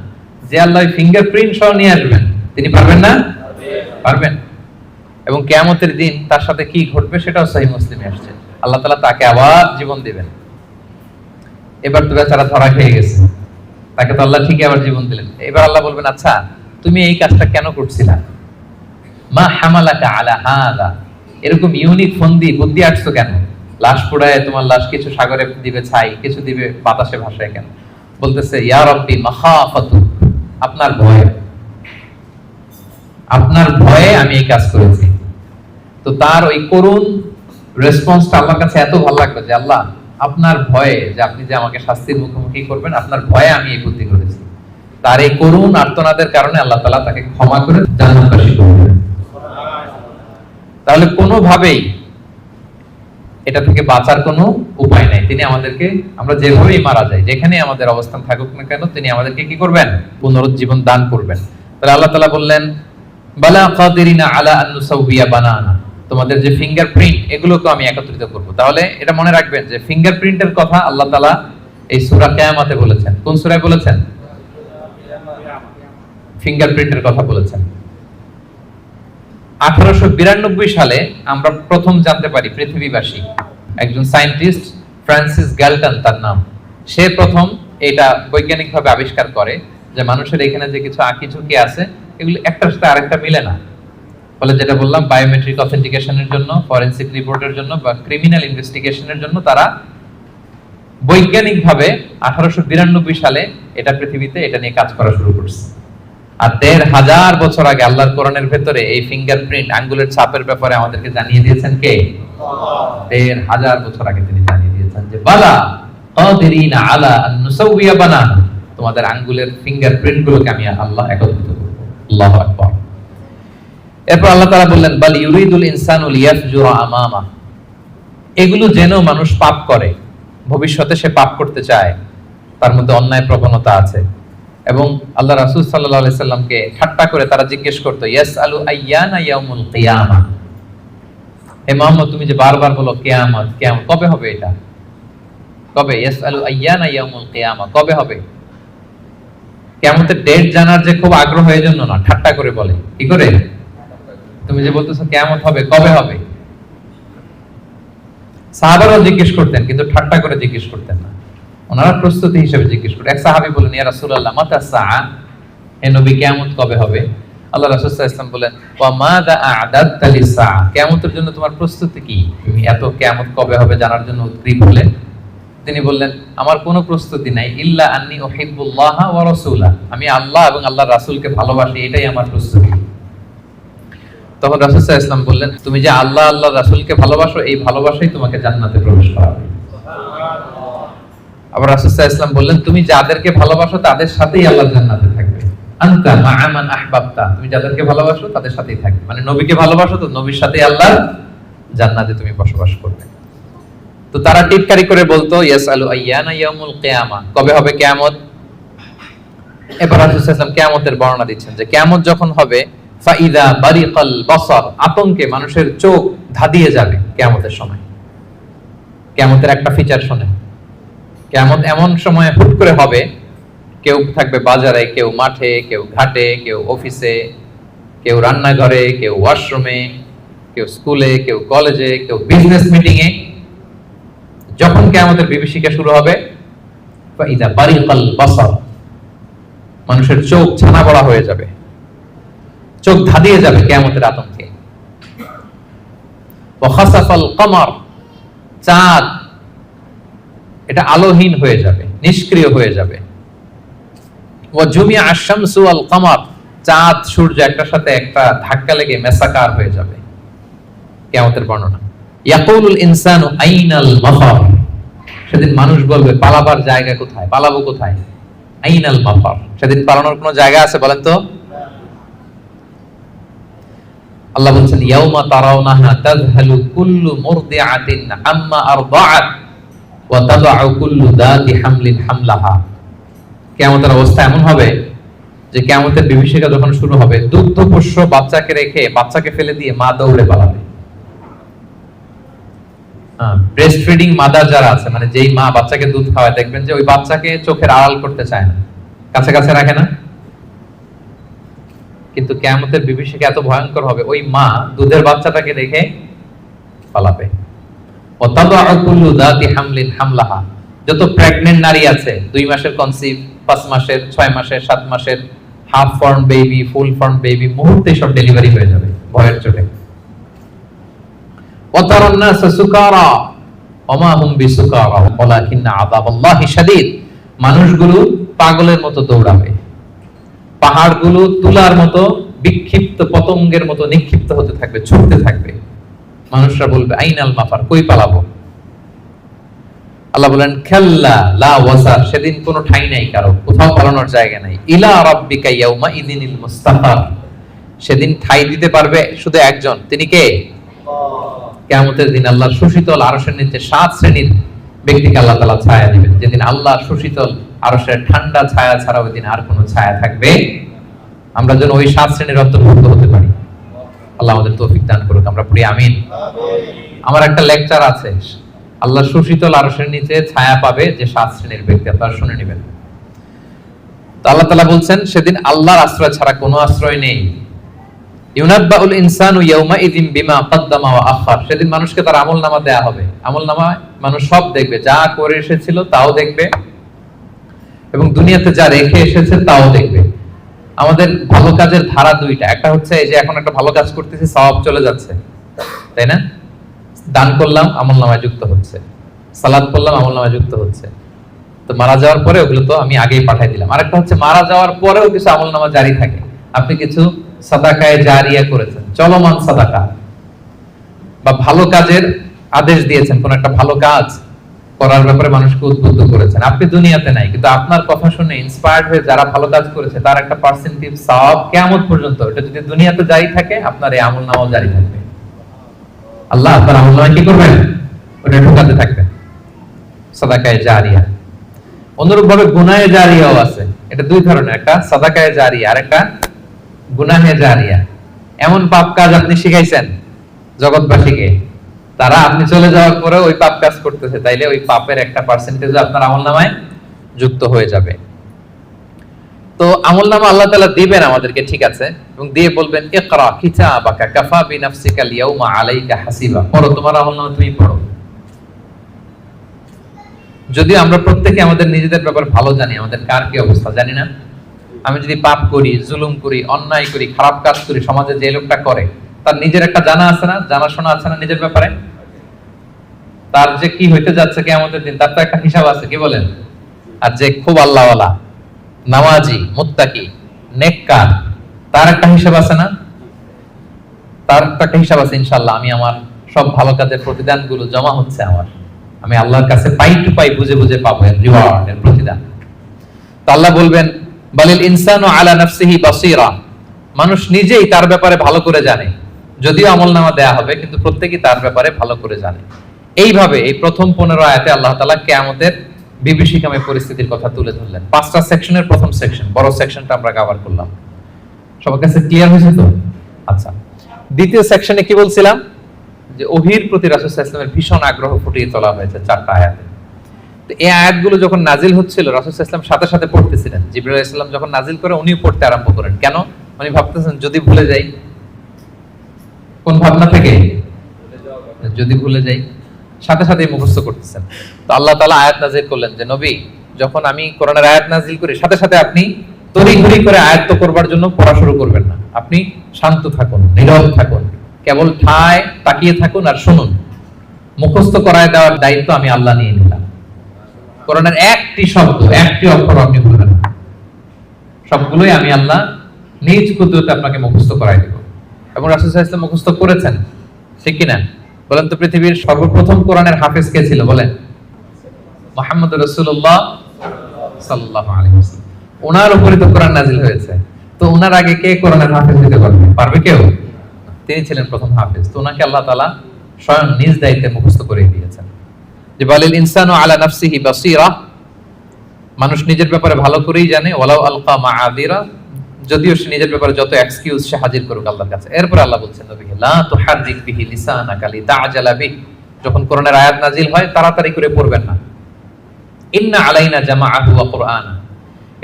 যে আল্লাহ ফিঙ্গারপ্রিন্ট সহ নিয়ে আসবেন, তিনি পারবেন না? পারবেন। এবং কিয়ামতের দিন তার সাথে কি ঘটবে সেটাও সহিহ মুসলিমে আসছে। আল্লাহ তাআলা তাকে আবার জীবন দিবেন। এবার তো বেচারা ধরা খেয়ে গেছে, তাকে তো আল্লাহ ঠিকই আবার জীবন দিলেন। এবার আল্লাহ বলবেন, আচ্ছা তুমি এই কাজটা কেন করছিলা? মা হামালাকা আলা হাযা, এরকম ইউনিক ফন্দি বুদ্ধি আটছো কেন? লাশ পোড়ায় তোমার লাশ কিছু সাগরে দিবে ছাই, কিছু দিবে বাতাসে ভাসায় কেন? বলতেছে ইয়া রাব্বি মাখাফাতু, আপনার ভয়, আপনার ভয়ে আমি এই কাজ করেছি। তো তার ওই করুণ রেসপন্সটা আল্লাহর কাছে এত ভালো লাগলো যে আল্লাহ আপনার ভয়ে, যে আপনি যে আমাকে শাস্তির মুখোমুখি করবেন, আপনার ভয়ে আমি এই বুদ্ধি করেছি। তার এই করুণ আর্তনাদের কারণে আল্লাহ তাআলা তাকে ক্ষমা করে জান্নাতবাসী করবেন। তাহলে কোনোভাবেই এটা থেকে বাঁচার কোনো উপায় নাই। তিনি আমাদেরকে, আমরা যেভাবেই মারা যাই, যেখানে আমাদের অবস্থান থাকুক না কেন, তিনি আমাদেরকে কি করবেন? পুনরুজ্জীবন দান করবেন। তাহলে আল্লাহ তাআলা বললেন বালা কাদিরিনা আলা আন নুসাউইয়া বানানা, তোমাদের যে ফিঙ্গারপ্রিন্ট এগুলোকে আমি একত্রিত করব। তাহলে এটা মনে রাখবেন যে ফিঙ্গারপ্রিন্টের কথা আল্লাহ তাআলা এই সূরা কিয়ামতে বলেছেন। কোন সূরায় বলেছেন? ফিঙ্গারপ্রিন্টের কথা বলেছেন। 1892 সালে আমরা প্রথম জানতে পারি, পৃথিবীবাসী একজন সায়েন্টিস্ট, ফ্রান্সিস গ্যালটন তার নাম, সে প্রথম এটা বৈজ্ঞানিকভাবে আবিষ্কার করে যে মানুষের এখানে যে কিছু আঁকিঝুঁকি আছে এগুলো একটার সাথে আরেকটা মিলে না। ফলে যেটা বললাম, বায়োমেট্রিক অথেন্টিকেশনের জন্য, ফরেনসিক রিপোর্টের জন্য বা ক্রিমিনাল ইনভেস্টিগেশনের জন্য তারা বৈজ্ঞানিকভাবে 1892 সালে এটা পৃথিবীতে এটা নিয়ে কাজ করা শুরু করছে। আর 1500 বছর আগে আল্লাহর কোরআনের ভেতরে এই ফিঙ্গারপ্রিন্ট, আঙ্গুলের ছাপের ব্যাপারে আমাদেরকে জানিয়ে দিয়েছেন কে? 1500 বছর আগে তিনি জানিয়ে দিয়েছেন যে বালা কাদিরিনা আলা আন নুসাউইয়া বানানা, তোমাদের আঙ্গুলের ফিঙ্গারপ্রিন্ট গুলোকে আমি আল্লাহ একত্রিত করব। আল্লাহু আকবার। এরপর আল্লাহ তাআলা বললেন বাল ইউরিদুল ইনসানু লিয়াফজুরা আমামা, এগুলো জেনেও মানুষ পাপ করে, ভবিষ্যতে সে পাপ করতে চায়, তার মধ্যে অন্যায় প্রবণতা আছে। এবং আল্লাহ রাসূল সাল্লাল্লাহু আলাইহি সাল্লামকে ঠাট্টা করে তারা জিজ্ঞেস করতো ইয়াসআলু আইয়ানা ইয়াউমুল কিয়ামা, হে মুহাম্মদ তুমি যে বারবার বলো কিয়ামত কিয়ামত, কবে হবে এটা? কবে? ইয়াসআলু আইয়ানা ইয়াউমুল কিয়ামা, কবে হবে? কিয়ামতের ডেট জানার যে খুব আগ্রহ, এই জন্য না, ঠাট্টা করে বলে। কি করে? তুমি যে বলতেছো কিয়ামত হবে, কবে হবে? সাহাবারাও জিজ্ঞেস করতেন, কিন্তু ঠাট্টা করে জিজ্ঞেস করতেন না, ওনারা প্রস্তুতি হিসেবে জিজ্ঞেস করতেন। এক সাহাবী বলেন ইয়া রাসূলুল্লাহ মাতা সাআ, হে নবী কিয়ামত কবে হবে? আল্লাহ রাসূল সাল্লাল্লাহু আলাইহি ওয়াসাল্লাম বলেন ওয়া মাযা আ'দাদতা লিস-সাআ, কিয়ামতের জন্য তোমার প্রস্তুতি কি? তুমি এত কিয়ামত কবে হবে জানার জন্য উদ্গ্রীব হলে? তিনি বললেন আমার কোনো প্রস্তুতি নাই, ইল্লা আন্নী উহিব্বুল্লাহ ওয়া রাসূলা, আমি আল্লাহ এবং আল্লাহর রাসূলকে ভালোবাসি, এটাই আমার প্রস্তুতি। তখন রাসূল সাল্লাল্লাহু আলাইহি ওয়াসাল্লাম বললেন তুমি যে আল্লাহ আল্লাহর রাসূলকে ভালোবাসো, এই ভালোবাসাই তোমাকে জান্নাতে প্রবেশ করাবে। সুবহানাল্লাহ। আবার রাসূল সাল্লাল্লাহু আলাইহি ওয়াসাল্লাম বললেন, তুমি যাদেরকে ভালোবাসো তাদের সাথেই আল্লাহর জান্নাতে থাকবে। আনতা মা'a মান আহবাবতা, তুমি যাদেরকে ভালোবাসো তাদের সাথেই থাকবে, মানে নবীকে ভালোবাসো তো নবীর সাথেই আল্লাহর জান্নাতে তুমি বসবাস করবে। তো তারা টিটকারি করে বলতো, ইয়াসআলু আইয়ানা ইয়াউমুল কিয়ামা, কবে হবে কিয়ামত? এবার রাসূল সাল্লাল্লাহু আলাইহি ওয়াসাল্লাম কিয়ামতের বর্ণনা দিচ্ছেন যে কিয়ামত যখন হবে, ফাইদা বারিকাল বাসার, আতঙ্কে মানুষের চোখ ধাঁধিয়ে যাবে কিয়ামতের সময়। কিয়ামতের একটা ফিচার শুনে, কিয়ামত এমন সময় হুট করে হবে, কেউ থাকবে বাজারে, কেউ মাঠে, কেউ ঘাটে, কেউ অফিসে, কেউ রান্নাঘরে, কেউ ওয়াশরুমে, কেউ স্কুলে, কেউ কলেজে, কেউ বিজনেস মিটিং এ। যখন কিয়ামতের বিভীষিকা শুরু হবে, ফাইদা বারিকাল বাসার, মানুষের চোখ ছানা বড়া হয়ে যাবে, চোখ ধাঁধিয়ে যাবে কিয়ামতের আতঙ্কে। ওয়া খাসাফাল কমার, চাঁদ এটা আলোহীন হয়ে যাবে, নিষ্ক্রিয় হয়ে যাবে। ওয়া জুমিআ আশ-শামসু ওয়াল কমার, চাঁদ সূর্য একটার সাথে একটা ধাক্কা লেগে মেসাকার হয়ে যাবে। কিয়ামতের বর্ণনা, ইয়াকুলুল ইনসানু আইনাল মাফার, সেদিন মানুষ বলবে পালাবার জায়গা কোথায়, পালাবো কোথায়? আইনাল মাফার, সেদিন পালানোর কোনো জায়গা আছে বলেন তো? আল্লাহ বলছেন, ইয়াউমা তারাউনাহা তাযহালু কুল্লু মুরদিআতিন আম্মা আরদাআত ওয়া তাদউ কুল্লু যাতি হামলিন হামলাহা। কিয়ামতের অবস্থা এমন হবে যে কিয়ামতের বিভীষিকা যখন শুরু হবে, দুগ্ধপোষ্য বাচ্চাকে রেখে, বাচ্চাকে ফেলে দিয়ে মা দৌড়ে পালাবে। ব্রেস্ট ফিডিং মাদার যারা আছে, মানে যেই মা বাচ্চাকে দুধ খাওয়ায়, দেখবেন যে ওই বাচ্চাকে চোখের আড়াল করতে চায় না, কাছে কাছে রাখে না। কিন্তু কিয়ামতের বিভীষিকা এত ভয়ঙ্কর হবে, ওই মা দুধের বাচ্চাটাকে রেখে পালাবে। ওয়া তাদউ কুল্লু যাতি হামলিন হামলাহা, যত প্রেগন্যান্ট নারী আছে, 2 মাসের কনসিভ, 5 মাসের, 6 মাসের, 7 মাসের, half form baby, full form baby, মুহূর্তে সব ডেলিভারি হয়ে যাবে ভয়ের চোটে। ওয়া তারান নাসা সুকারা ওয়া মা হুম বিসুকারা ওয়ালাকিন্না আযাবাল্লাহি শাদীদ, মানুষগুলো পাগলের মতো দৌড়াবে, পাহাড়গুলো তুলার মতো বিক্ষিপ্ত পতঙ্গের মতো নিক্ষিপ্ত হতে থাকবে, ছুটতে থাকবে। মানুষরা বলবে আইনাল মাফার, কই পালাবো? আল্লাহ বলেন, খাল্লা লা ওয়াসার, সেদিন কোনো ঠাঁই নাই কারো, কোথাও পালানোর জায়গা নাই। ইলা রাব্বিকা ইয়াউমা ইযিনিল মুস্তাকার, সেদিন ঠাঁই দিতে পারবে শুধু একজন, তিনি কে? কিয়ামতের দিন আল্লাহর সুশীতল আরশের নিচে 7 শ্রেণীর ব্যক্তিকে আল্লাহ তাআলা ছায়া দিবেন। যেদিন আল্লাহর সুশীতল আরশের ঠান্ডা ছায়া ছাড়া ওই দিন আর কোনো ছায়া থাকবে। আমরা যেন ওই 7 শ্রেণীর অন্তর্ভুক্ত হতে পারি। আল্লাহ আমাদের তৌফিক দান করুক, আমরা পড়ি আমিন। আমার একটা লেকচার আছে, আল্লাহর সুশীতল আরশের নিচে ছায়া পাবে যে 7 শ্রেণীর ব্যক্তি, আপনারা শুনে নেবেন। তো আল্লাহ তাআলা বলছেন, সেদিন আল্লাহর আশ্রয় ছাড়া কোনো আশ্রয় নেই। ইউনাব্বাউল ইনসানু ইয়াউমা ইযিন বিমা কদ্দামা ওয়া আখার, সেদিন মানুষকে তার আমলনামা দেয়া হবে। আমলনামা মানুষ সব দেখবে, যা করে এসেছিল তাও দেখবে, এবং দুনিয়াতে যা রেখে এসেছে তাও দেখবে। আমাদের ভালো কাজের ধারা দুইটা, একটা হচ্ছে এই যে এখন একটা ভালো কাজ করতেছি, সওয়াব চলে যাচ্ছে, তাই না? দান করলাম, আমলনামায় যুক্ত হচ্ছে, সালাত করলাম, আমলনামায় যুক্ত হচ্ছে। তো মারা যাওয়ার পরে ওগুলো তো আমি আগেই পাঠিয়ে দিলাম। আরেকটা হচ্ছে মারা যাওয়ার পরেও কিছু আমলনামা জারি থাকে। আপনি কিছু সাদাকায়ে জারিয়া করেছেন, চলমান সাদাকা, বা ভালো কাজের আদেশ দিয়েছেন, কোন একটা ভালো কাজ করার ব্যাপারে মানুষকে উদ্বুদ্ধ করেছেন। আপনি দুনিয়াতে নাই, কিন্তু আপনার কথা শুনে ইন্সপায়ার্ড হয়ে যারা ভালো কাজ করেছে তার একটা পার্সেন্টেজ সওয়াব কিয়ামত পর্যন্ত, এটা যদি দুনিয়াতে জারি থাকে, আপনার এই আমলনামাও জারি থাকবে। আল্লাহ আপনার আমলনামা কি করবেন? ওটা ঢোকাতে থাকবেন, সাদাকায়ে জারিয়া। অনুরূপভাবে গুনাহে জারিয়াও আছে, এটা দুই ধরনের, একটা সাদাকায়ে জারিয়া আর একটা গুনাহে জারিয়া। এমন পাপ কাজ আপনি শিখাইছেন জগৎবাসীকে, তারা আপনি চলে যাওয়ার পরে ওই পাপ কাজ করতেছে, তাইলে ওই পাপের একটা পার্সেন্টেজ আপনার আমলনামায় যুক্ত হয়ে যাবে। তো আমলনামা আল্লাহ তাআলা দিবেন আমাদেরকে, ঠিক আছে, এবং দিয়ে বলবেন, ইকরা কিতাবাকা কাফা বিনাফসিকা আল-ইয়াউমা আলাইকা হাসিবা, পড়ো, তোমার আমলনামা তুমি পড়ো। যদি আমরা প্রত্যেকে আমাদের নিজেদের ব্যাপার ভালো জানি, আমাদের কার কি অবস্থা জানি না। আমি যদি পাপ করি, জুলুম করি, অন্যায় করি, খারাপ কাজ করি, সমাজে যে লোকটা করে তার নিজের একটা জানা আছে না, জানাশোনা আছে না নিজের ব্যাপারে, তার যে কি হইতে যাচ্ছে কিয়ামতের দিন, তার তো একটা হিসাব আছে, কি বলেন? আর যে খুব আল্লাহওয়ালা, নামাজি, মুত্তাকি, নেককার, তার একটা হিসাব আছে না? তার একটা হিসাব আছে, ইনশাআল্লাহ আমি আমার সব ভালো কাজের প্রতিদানগুলো জমা হচ্ছে আমার, আমি আল্লাহর কাছে পাই টু পাই, বুঝে বুঝে পাবো এর রিওয়ার্ড, এর প্রতিদান। তো আল্লাহ বলবেন বালিল ইনসানু আলা নাফসিহি বাসীরা, মানুষ নিজেই তার ব্যাপারে ভালো করে জানে, যদিও আমলনামা দেয়া হবে কিন্তু প্রত্যেকেই তার ব্যাপারে ভালো করে জানে। এইভাবে এই প্রথম 15 আয়াতে আল্লাহ তাআলা কিয়ামতের বিভীষিকাময় পরিস্থিতির কথা তুলে ধরলেন। 5টা সেকশনের প্রথম সেকশন, বড় সেকশনটা আমরা কভার করলাম। সবার কাছে ক্লিয়ার হয়েছে তো? আচ্ছা, দ্বিতীয় সেকশনে কি বলছিলাম, যে ওহীর প্রতি রাসূল সাল্লাল্লাহু আলাইহি ওয়াসাল্লামের ভীষণ আগ্রহ ফুটিয়ে তোলা হয়েছে 4টা আয়াতে। তো এই আয়াতগুলো যখন নাজিল হচ্ছিল রাসূল সাল্লাল্লাহু আলাইহি ওয়াসাল্লাম সাথে সাথে পড়তেছিলেন। জিবরাইল আলাইহিস সালাম যখন নাজিল করে উনিও পড়তে আরম্ভ করেন। কেন? উনি ভাবতেছেন যদি ভুলে যাই। কোন ভাবনা থেকে? যদি ভুলে যাই, সাথে সাথে মুখস্থ করতেছেন। তো আল্লাহ তাআলা আয়াত নাজিল করলেন যে নবী, যখন আমি কোরআনের আয়াত নাজিল করি সাথে সাথে আপনি তড়িঘড়ি করে আয়াত করবার জন্য পড়া শুরু করবেন না। আপনি শান্ত থাকুন, নীরব থাকুন, কেবল ঠায় তাকিয়ে থাকুন আর শুনুন। মুখস্থ করায় দেওয়ার দায়িত্ব আমি আল্লাহ নিয়ে নিলাম। কোরআনের একটি শব্দ, একটি অক্ষর আপনি ভুলবেন না, সবগুলোই আমি আল্লাহ নিজ কুদরতে আপনাকে মুখস্থ করায় দেব। এবং রাসূল সাল্লাল্লাহু আলাইহি ওয়াসাল্লাম মুখস্থ করেছেন, ঠিক কি না? বলেন তো, পৃথিবীর সর্বপ্রথম কোরআনের হাফেজ কে ছিল? বলেন। মুহাম্মদুর রাসূলুল্লাহ সাল্লাল্লাহু আলাইহি ওয়াসাল্লাম। ওনার উপরে তো কোরআন নাজিল হয়েছে, তো ওনার আগে কে কোরআনের হাফেজ হতে পারবে? পারবে কেউ? তিনি ছিলেন প্রথম হাফেজ। তো ওনাকে আল্লাহ তাআলা স্বয়ং নিজ দায়িত্বে মুখস্থ করে দিয়েছেন। যে বালিল ইনসানু আলা নাফসিহি বাসীরা, মানুষ নিজের ব্যাপারে ভালো করেই জানে। ওয়ালাউ আলকা মাআযিরা, যদিও সে নিজের ব্যাপারে যত এক্সকিউজ সে হাজির করুক আল্লাহর কাছে। এরপর আল্লাহ বলছেন নবীকে লা তুহাররিক বিহি লিসানাকা লিতাআজালা বিহি, যখন কোরআনের আয়াত নাজিল হয় তাড়াতাড়ি করে পড়বেন না। ইন্না আলাইনা জামাআহু ওয়া কুরআনা,